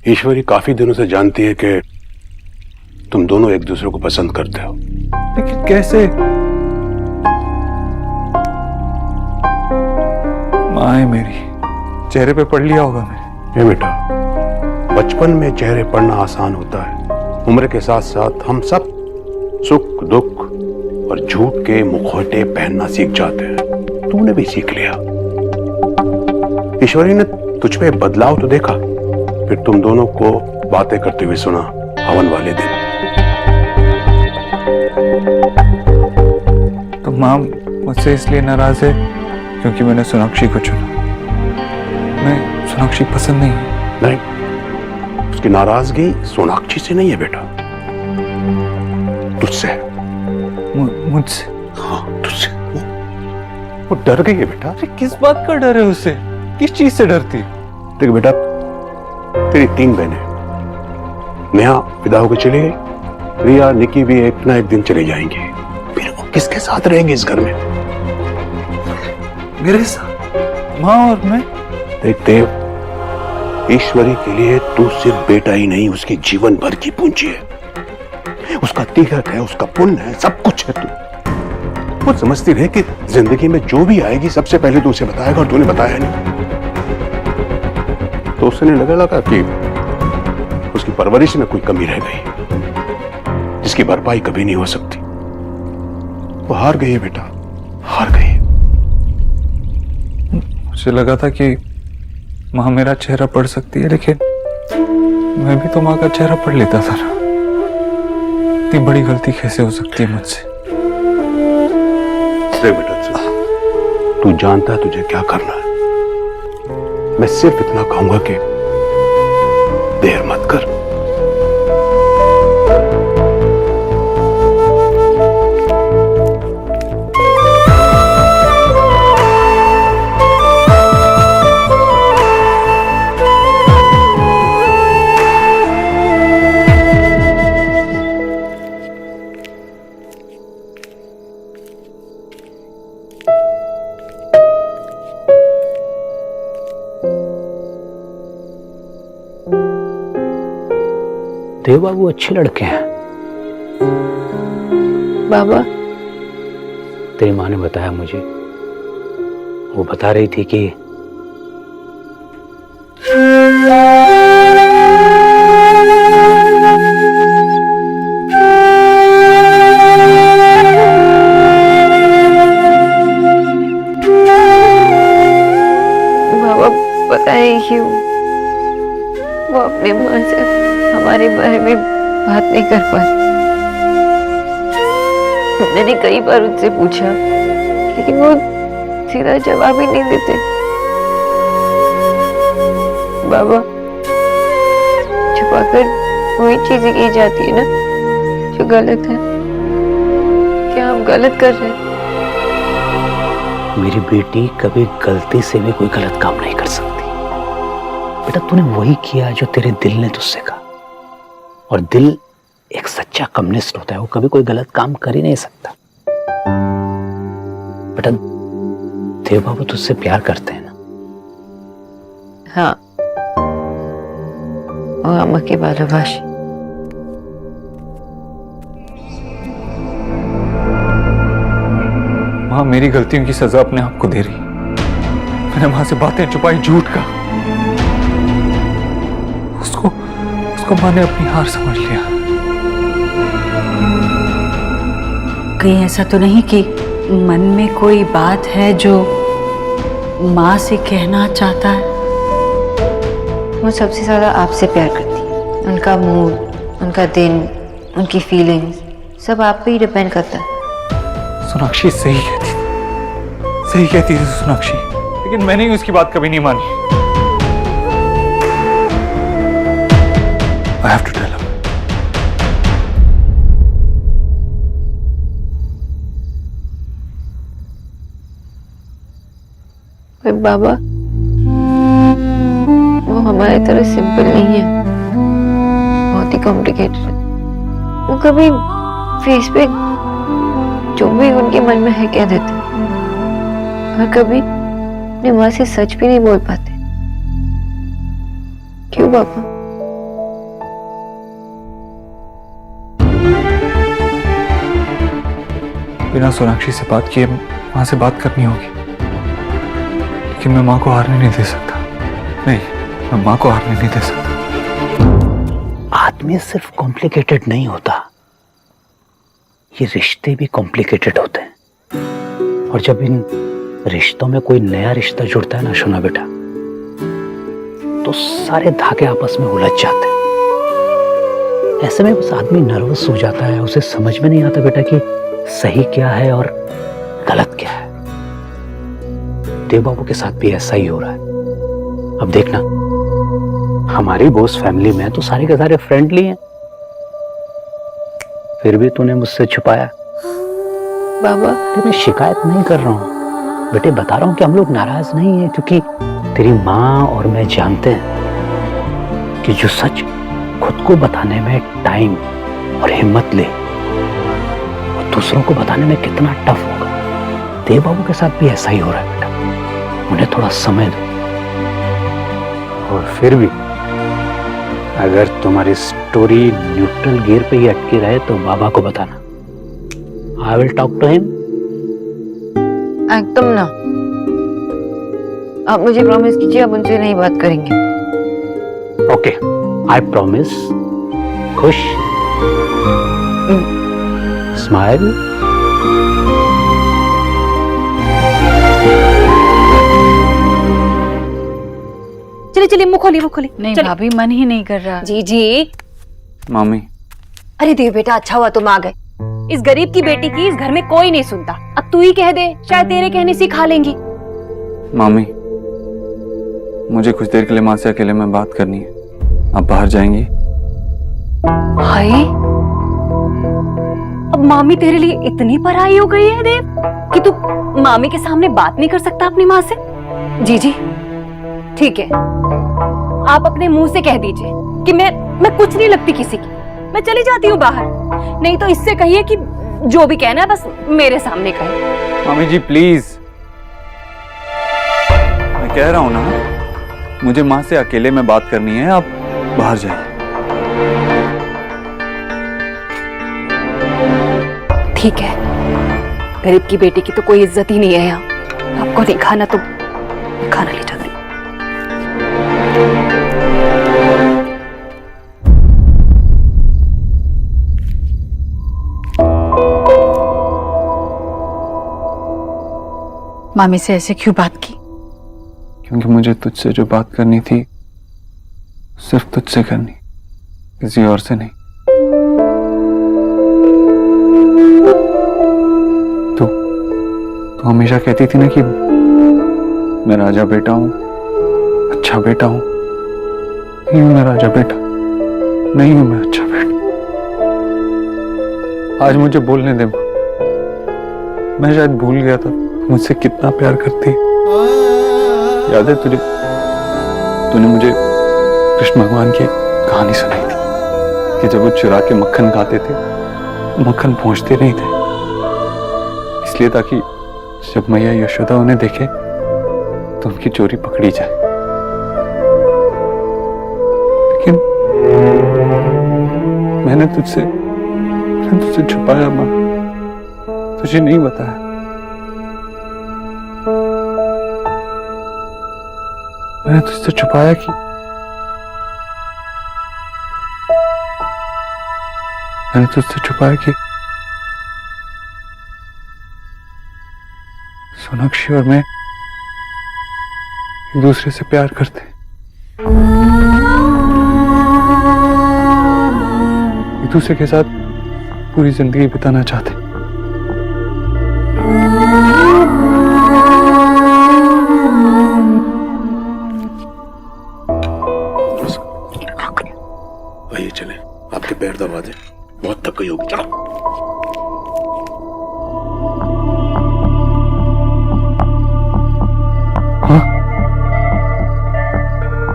ईश्वरी काफी दिनों से जानती है कि तुम दोनों एक दूसरे को पसंद करते हो। लेकिन कैसे? मां है मेरी, चेहरे पे पढ़ लिया होगा मैंने। ये बेटा, बचपन में चेहरे पढ़ना आसान होता है, उम्र के साथ साथ हम सब सुख दुख और झूठ के मुखौटे पहनना सीख जाते हैं। तूने भी सीख लिया। ईश्वरी ने तुझ पे बदलाव तो देखा, फिर तुम दोनों को बातें करते हुए सुना हवन वाले दिन। तो मां मुझसे इसलिए नाराज है क्योंकि मैंने सोनाक्षी को चुना। मैं सोनाक्षी पसंद नहीं है। नहीं, उसकी नाराजगी सोनाक्षी से नहीं है बेटा, तुझसे। मुझसे? हाँ, तुझसे। वो डर गई है बेटा। अरे किस बात का डर है उसे? किस चीज से डरती है? देख बेटा, तेरी 3 बहनें, नेहा विदा होकर चली गई, रिया निकी भी एक ना एक दिन चले जाएंगे, फिर वो किसके साथ रहेंगे इस घर में? मेरे साथ? माँ और मैं? देख देव, ईश्वरी के लिए तू सिर्फ बेटा ही नहीं, उसकी जीवन भर की पूंजी है, उसका तिलक है, उसका पुण्य है, सब कुछ है। तू वो समझती रहे कि जिंदगी में जो भी आएगी सबसे पहले तू उसे बताएगा, और तूने बताया नहीं, तो उसने लगा कि उसकी परवरिश में कोई कमी रह गई जिसकी भरपाई कभी नहीं हो सकती। वो हार गई है बेटा, हार गई। मुझे लगा था कि माँ मेरा चेहरा पढ़ सकती है, लेकिन मैं भी तो माँ का चेहरा पढ़ लेता था ना। इतनी बड़ी गलती कैसे हो सकती है मुझसे? देख बेटा, तू जानता है तुझे क्या करना है। मैं सिर्फ इतना कहूंगा कि देर मत कर। देव बाबू अच्छे लड़के हैं। बाबा, तेरी माँ ने बताया मुझे, वो बता रही थी कि बाबा पता नहीं क्यों वो अपने माँ से हमारे बारे में बात नहीं कर पा रही। मैंने कई बार उनसे पूछा, लेकिन वो सीधा जवाब ही नहीं देते। बाबा, छुपाकर वही चीजें की जाती है ना जो गलत है। क्या हम गलत कर रहे हैं? मेरी बेटी कभी गलती से भी कोई गलत काम नहीं कर सकती। बेटा, तूने वही किया जो तेरे दिल ने तुझसे कहा, और दिल एक सच्चा कम्युनिस्ट होता है, वो कभी कोई गलत काम कर ही नहीं सकता। बेटा, देव बाबू तुझसे प्यार करते हैं ना? हाँ, और अम्मा के भालोबाशी। माँ मेरी गलतियों की सजा अपने आप को दे रही। मैंने माँ से बातें छुपाई, झूठ का। उसको माँ ने अपनी हार समझ लिया। कहीं ऐसा तो नहीं कि मन में कोई बात है जो माँ से कहना चाहता है? वो सबसे ज्यादा आपसे प्यार करती है। उनका मूड, उनका दिन, उनकी फीलिंग्स सब आप पे ही डिपेंड करता है। सोनाक्षी सही कहती थी सोनाक्षी, लेकिन मैंने ही उसकी बात कभी नहीं मानी। I have to tell her. पर बाबा, वो हमारी तरह सिंपल नहीं है, बहुत ही कॉम्प्लिकेटेड है। वो कभी फेस पे जो भी उनके मन में है कह देते, और कभी अपनी माँ से सच भी नहीं बोल पाते। क्यों बाबा? बिना सोनाक्षी से बात किए माँ से बात करनी होगी, लेकिन मैं माँ को हारने नहीं दे सकता। नहीं, मैं माँ को हारने नहीं दे सकता। आदमी सिर्फ कॉम्प्लिकेटेड नहीं होता, ये रिश्ते भी कॉम्प्लिकेटेड होते हैं। और जब इन रिश्तों में कोई नया रिश्ता जुड़ता है ना शोना बेटा, तो सारे धागे आपस में उलझ जाते हैं। ऐसे में बस आदमी नर्वस हो जाता है, उसे समझ में नहीं आता बेटा कि सही क्या है और गलत क्या है। देव बाबू के साथ भी ऐसा ही हो रहा है। अब देखना, हमारी बोस फैमिली में तो सारे के सारे फ्रेंडली हैं, फिर भी तूने मुझसे छुपाया। बाबा, मैं शिकायत नहीं कर रहा हूँ बेटे, बता रहा हूँ कि हम लोग नाराज नहीं हैं, क्योंकि तेरी माँ और मैं जानते हैं कि जो सच खुद को बताने में टाइम और हिम्मत ले, वो दूसरों को बताने में कितना टफ होगा। देव बाबू के साथ भी ऐसा ही हो रहा है बेटा, उन्हें थोड़ा समय दो। और फिर भी अगर तुम्हारी स्टोरी न्यूट्रल गियर पे ही अटकी रहे तो बाबा को बताना। I will talk to him. एकदम ना, आप मुझे प्रॉमिस कीजिए आप उनसे नहीं बात करेंगे। Okay, I promise. खुश? स्माइल। चलिए मुंह खोली। नहीं भाभी, मन ही नहीं कर रहा। जी मामी, अरे देव बेटा, अच्छा हुआ तुम आ गए। इस गरीब की बेटी की इस घर में कोई नहीं सुनता। अब तू ही कह दे, शायद तेरे कहने से खा लेंगी। मामी, मुझे कुछ देर के लिए माँ से अकेले में बात करनी है। आप बाहर जाएंगी? हाय, अब मामी तेरे लिए इतनी पराई हो गई है देव कि तू मामी के सामने बात नहीं कर सकता अपनी माँ से? जी ठीक है, आप अपने मुंह से कह दीजिए कि मैं कुछ नहीं लगती किसी की, मैं चली जाती हूँ बाहर। नहीं तो इससे कहिए कि जो भी कहना है बस मेरे सामने कहे। मामी जी प्लीज, मैं कह रहा हूं ना, मुझे माँ से अकेले में बात करनी है। आप बाहर जाइए। ठीक है, गरीब की बेटी की तो कोई इज्जत ही नहीं है यहाँ। आपको नहीं खाना तो खाना ले जाती। मामी से ऐसे क्यों बात की? क्योंकि मुझे तुझसे जो बात करनी थी सिर्फ तुझसे करनी, किसी और से नहीं। तो हमेशा कहती थी ना कि मैं राजा बेटा हूं, अच्छा बेटा हूं। नहीं हूं मैं राजा बेटा, नहीं हूं मैं अच्छा बेटा। आज मुझे बोलने दे मां, मैं शायद भूल गया था मुझसे कितना प्यार करती है। याद है तुझे, तूने मुझे कृष्ण भगवान की कहानी सुनाई थी कि जब वो चुरा के मक्खन खाते थे, मक्खन पहुंचते नहीं थे, इसलिए ताकि जब मैया यशोदा उन्हें देखे तो उनकी चोरी पकड़ी जाए। लेकिन मैंने तुझसे छुपाया मां, तुझे नहीं बताया। मैंने तुझसे छुपाया कि सोनाक्षी और मैं एक दूसरे से प्यार करते हैं, एक दूसरे के साथ पूरी जिंदगी बिताना चाहते हैं। आइए चले, आपके पैर दबा दे, बहुत थक गई होगी। चलो। हाँ,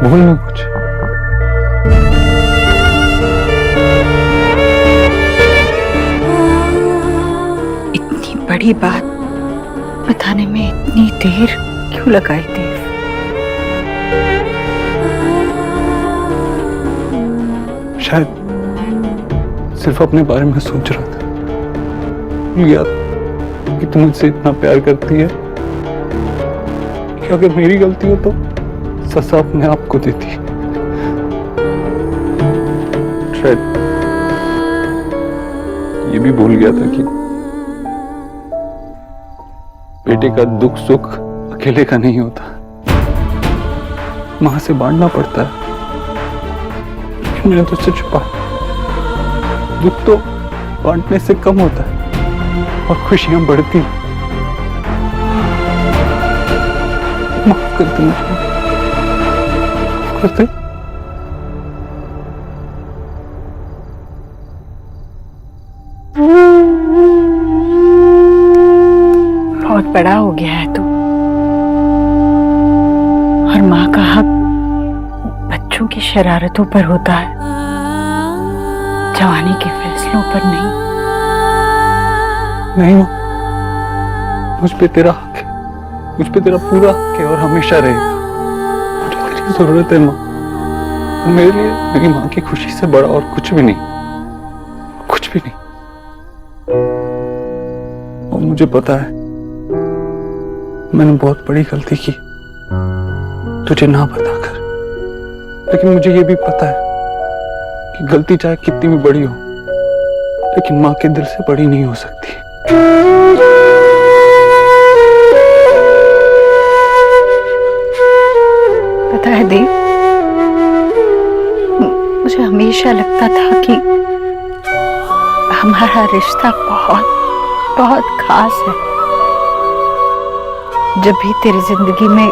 बोल ना कुछ। इतनी बड़ी बात बताने में इतनी देर क्यों लगाई देव? शायद सिर्फ अपने बारे में सोच रहा था, भूल गया कि तुम मुझसे इतना प्यार करती है कि अगर मेरी गलती हो तो सजा अपने आप को देती है। शायद ये भी भूल गया था कि बेटे का दुख सुख अकेले का नहीं होता, मां से बांटना पड़ता है। मैंने तुझसे छुपा, दुख तो बांटने से कम होता है और खुशियां बढ़ती हैं। माफ कर दे मुझे, माफ कर दे। बहुत बड़ा हो गया है तू, और माँ का हक बच्चों की शरारतों पर होता है, जवानी के फैसलों पर नहीं। नहीं मां, मुझ पे तेरा हक है, मुझ पे तेरा पूरा हक है और हमेशा रहेगा। मुझे तेरी जरूरत है मां, मेरे लिए मेरी मां की खुशी से बड़ा और कुछ भी नहीं, कुछ भी नहीं। और मुझे पता है मैंने बहुत बड़ी गलती की तुझे ना बताकर, लेकिन मुझे ये भी पता है कि गलती चाहे कितनी भी बड़ी हो, लेकिन मां के दिल से बड़ी नहीं हो सकती। पता है देव, मुझे हमेशा लगता था कि हमारा रिश्ता बहुत बहुत खास है। जब भी तेरी जिंदगी में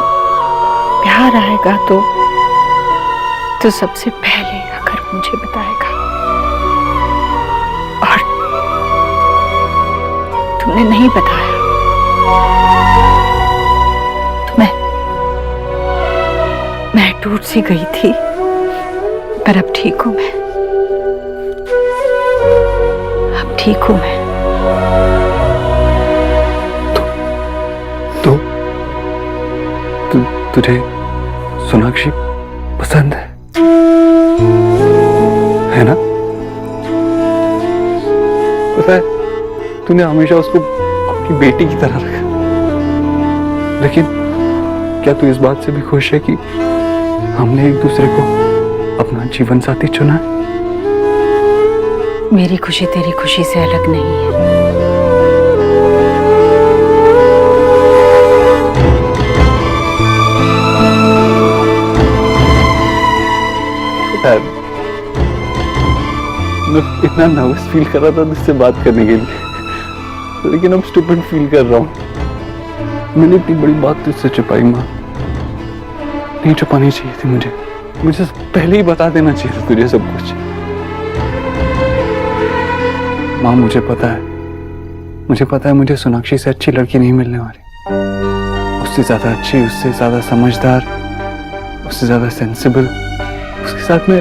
प्यार आएगा तो सबसे पहले आकर मुझे बताएगा, और तुमने नहीं बताया तो मैं टूट सी गई थी, पर अब ठीक हूं मैं, अब ठीक हूं मैं। तुझे सोनाक्षी पसंद है ना? पता है तूने हमेशा उसको अपनी बेटी की तरह रखा, लेकिन क्या तू इस बात से भी खुश है कि हमने एक दूसरे को अपना जीवन साथी चुना है? मेरी खुशी तेरी खुशी से अलग नहीं है। मैं इतना नर्वस फील कर रहा था तुझसे बात करने के लिए, लेकिन अब स्टूपिड फील कर रहा हूँ। मैंने इतनी बड़ी बात तुझसे छुपाई माँ, नहीं छुपानी चाहिए थी मुझे। मुझे पहले ही बता देना चाहिए था तुझे सब कुछ। माँ मुझे पता है मुझे सोनाक्षी से अच्छी लड़की नहीं मिलने वाली। उससे ज्यादा अच्छी, उससे ज्यादा समझदार, उससे ज्यादा सेंसिबल। उसके साथ मैं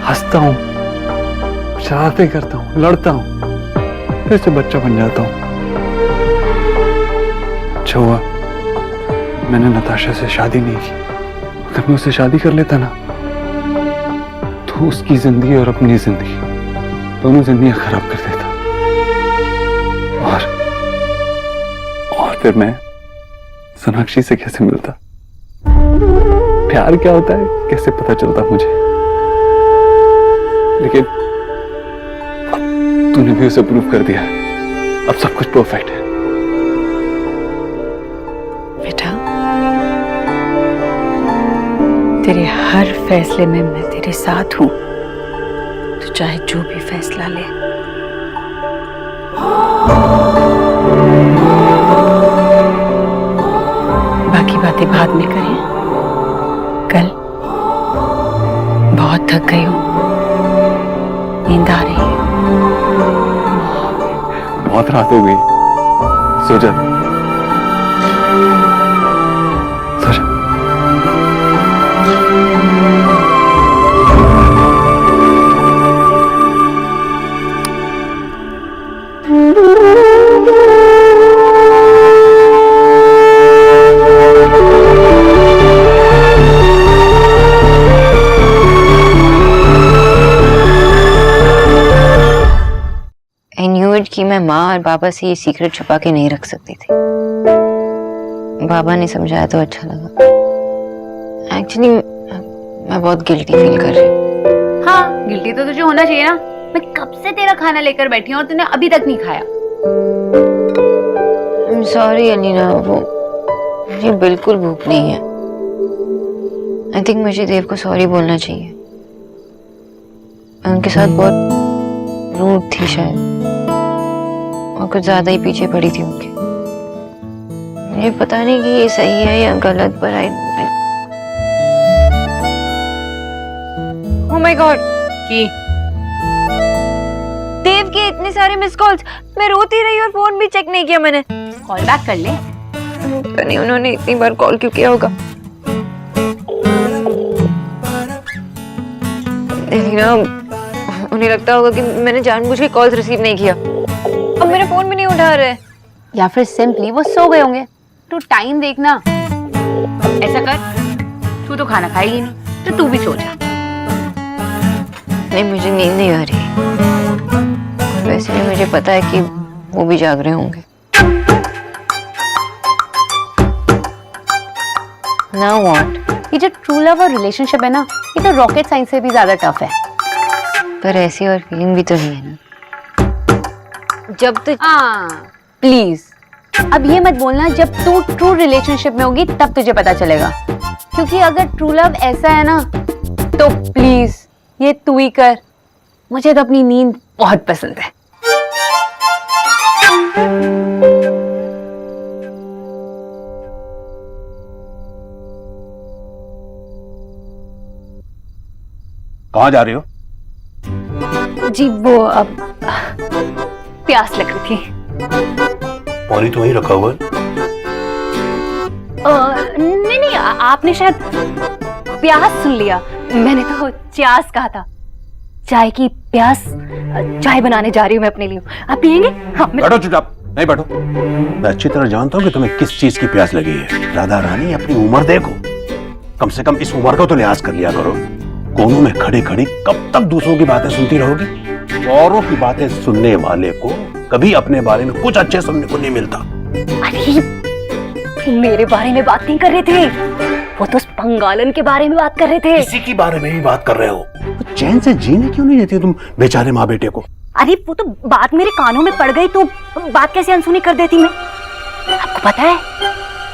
हंसता हूँ, शरारतें करता हूँ, लड़ता हूँ, फिर से बच्चा बन जाता हूँ। अच्छा हुआ मैंने नताशा से शादी नहीं की। अगर मैं उससे शादी कर लेता ना तो उसकी जिंदगी और अपनी जिंदगी दोनों जिंदगियां खराब कर देता। और फिर मैं सोनाक्षी से कैसे मिलता? प्यार क्या होता है कैसे पता चलता मुझे? लेकिन तूने भी उसे प्रूव कर दिया। अब सब कुछ परफेक्ट है। बेटा, तेरे हर फैसले में मैं तेरे साथ हूं। तू चाहे जो भी फैसला ले। बाकी बातें बाद में करें। कल बहुत थक गई हूं, नींद आ रही है। बहुत रात हो गई, सो जा। सो जा। I knew it कि मैं माँ और पापा से ये सीक्रेट छुपा के नहीं रख सकती थी। बाबा ने समझाया तो अच्छा लगा। एक्चुअली मैं बहुत गिल्टी फील कर रही हूँ। हाँ, गिल्टी तो तुझे होना चाहिए ना। मैं कब से तेरा खाना लेकर बैठी हूँ और तूने अभी तक नहीं खाया। I'm sorry अलीना, वो मुझे बिल्कुल भूख नहीं है। I think मुझे देव को सॉरी बोलना चाहिए। मैं उनके साथ बहुत रूड थी शायद, और कुछ ज्यादा ही पीछे पड़ी थी उनके। मुझे पता नहीं कि ये सही है या गलत, पर Oh my God, कि देव के इतने सारे मिस कॉल्स। मैं रोती रही और फोन भी चेक नहीं किया मैंने। कॉल बैक कर ले। पता नहीं उन्होंने इतनी बार कॉल क्यों किया होगा। ना उन्हें लगता होगा कि मैंने जानबूझ के कॉल्स रिसीव नहीं किया। अब मेरा फोन भी नहीं उठा रहे। या फिर सिंपली वो सो गए होंगे। तू टाइम देखना। ऐसा कर, तू तो खाना खाएगी नहीं, तो तू भी सो जा। नहीं, मुझे नींद नहीं आ रही। वैसे भी मुझे पता है कि वो भी जाग रहे होंगे। Now what? ये जो ट्रू लव और रिलेशनशिप है ना, ये तो रॉकेट साइंस से भी ज्यादा टफ है। पर ऐसी और फीलिंग भी तो नहीं है ना। जब तो प्लीज अब ये मत बोलना जब तू ट्रू रिलेशनशिप में होगी तब तुझे पता चलेगा। क्योंकि अगर ट्रू लव ऐसा है ना तो प्लीज ये तू ही कर। मुझे तो अपनी नींद बहुत पसंद है। कहाँ जा रही हो? जी वो अब प्यास लग रही थी। पानी तो वहीं रखा हुआ है। नहीं आपने शायद प्यास सुन लिया। मैंने तो चास कहा था। चाय की प्यास चाय बनाने जा रही हूँ मैं अपने लिए। आप पियेंगे? हाँ। बैठो चुपचाप, नहीं बैठो। मैं अच्छी तरह जानता हूँ कि तुम्हें किस चीज की प्यास लगी है। राधा रानी, अपनी उम्र देखो। कम से कम इस उम्र का तो लिहाज कर लिया करो। कोनों में खड़ी खड़ी कब तक दूसरों की बातें सुनती रहोगी? औरों की बातें सुनने वाले को कभी अपने बारे में कुछ अच्छे सुनने को नहीं मिलता। अरे मेरे बारे में बात नहीं कर रहे थे, वो तो उस पंगालन के बारे में बात कर रहे थे। किसी के बारे में ही बात कर रहे हो? तो चैन से जीने क्यों नहीं देती तुम बेचारे माँ बेटे को? अरे वो तो बात मेरे कानों में पड़ गई तो बात कैसे अनसुनी कर देती मैं? आपको पता है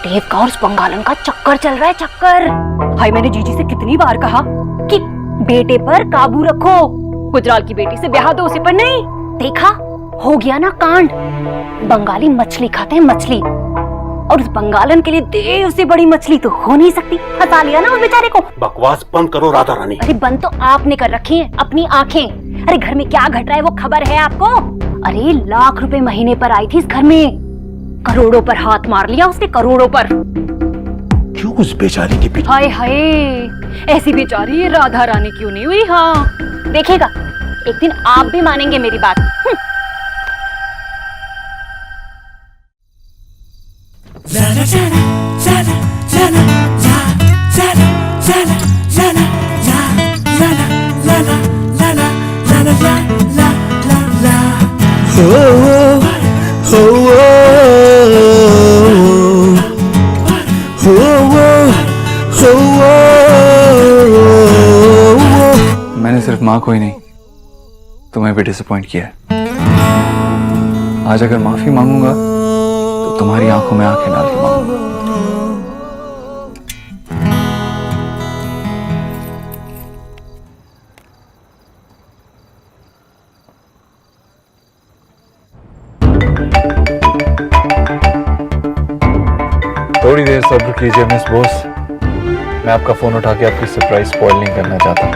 देव का और उस पंगालन का चक्कर चल रहा है, चक्कर। भाई मैंने जीजी से कितनी बार कहा कि बेटे पर काबू रखो, गुजराल की बेटी से ब्याह दो उसे, पर नहीं। देखा हो गया ना कांड। बंगाली मछली खाते हैं, मछली। और उस बंगालन के लिए देव से बड़ी मछली तो हो नहीं सकती। फंसा लिया ना उस बेचारे को। बकवास बंद करो राधा रानी। अरे बंद तो आपने कर रखी है अपनी आंखें। अरे घर में क्या घट रहा है वो खबर है आपको? अरे लाख रुपए महीने पर आई थी इस घर में, करोड़ों पर हाथ मार लिया उसने, करोड़ों पर। क्यों उस बेचारी के पीछे? हाय हाय, ऐसी बेचारी राधा रानी क्यों नहीं हुई? हाँ देखिएगा, एक दिन आप भी मानेंगे मेरी बात। मैंने सिर्फ माँ को ही नहीं, तुम्हें भी डिसअपॉइंट किया है। आज अगर माफी मांगूंगा तो तुम्हारी आंखों में आंखें डाल के मांगूंगा। थोड़ी देर सब्र कीजिए मिस बॉस, मैं आपका फोन उठा के आपकी सरप्राइज स्पॉइल नहीं करना चाहता।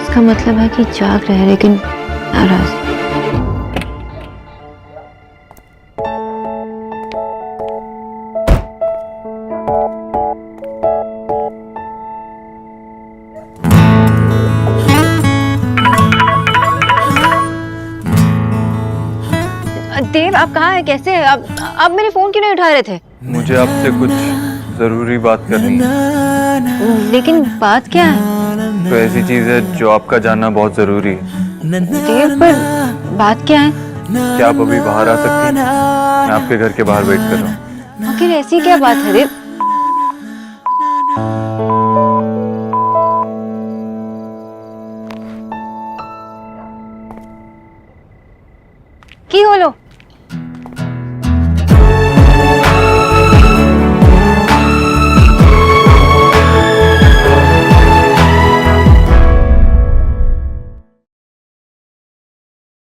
इसका मतलब है कि जाग रहे हैं लेकिन नाराज। देव आप कहाँ हैं? कैसे? आप मेरे फोन क्यों नहीं उठा रहे थे? मुझे आपसे कुछ जरूरी बात करनी है। लेकिन बात क्या है? तो ऐसी चीज है जो आपका जानना बहुत जरूरी है। देव पर बात क्या है? क्या आप अभी बाहर आ सकती हैं? मैं आपके घर के बाहर वेट कर रहा हूँ। आखिर ऐसी क्या बात है देव?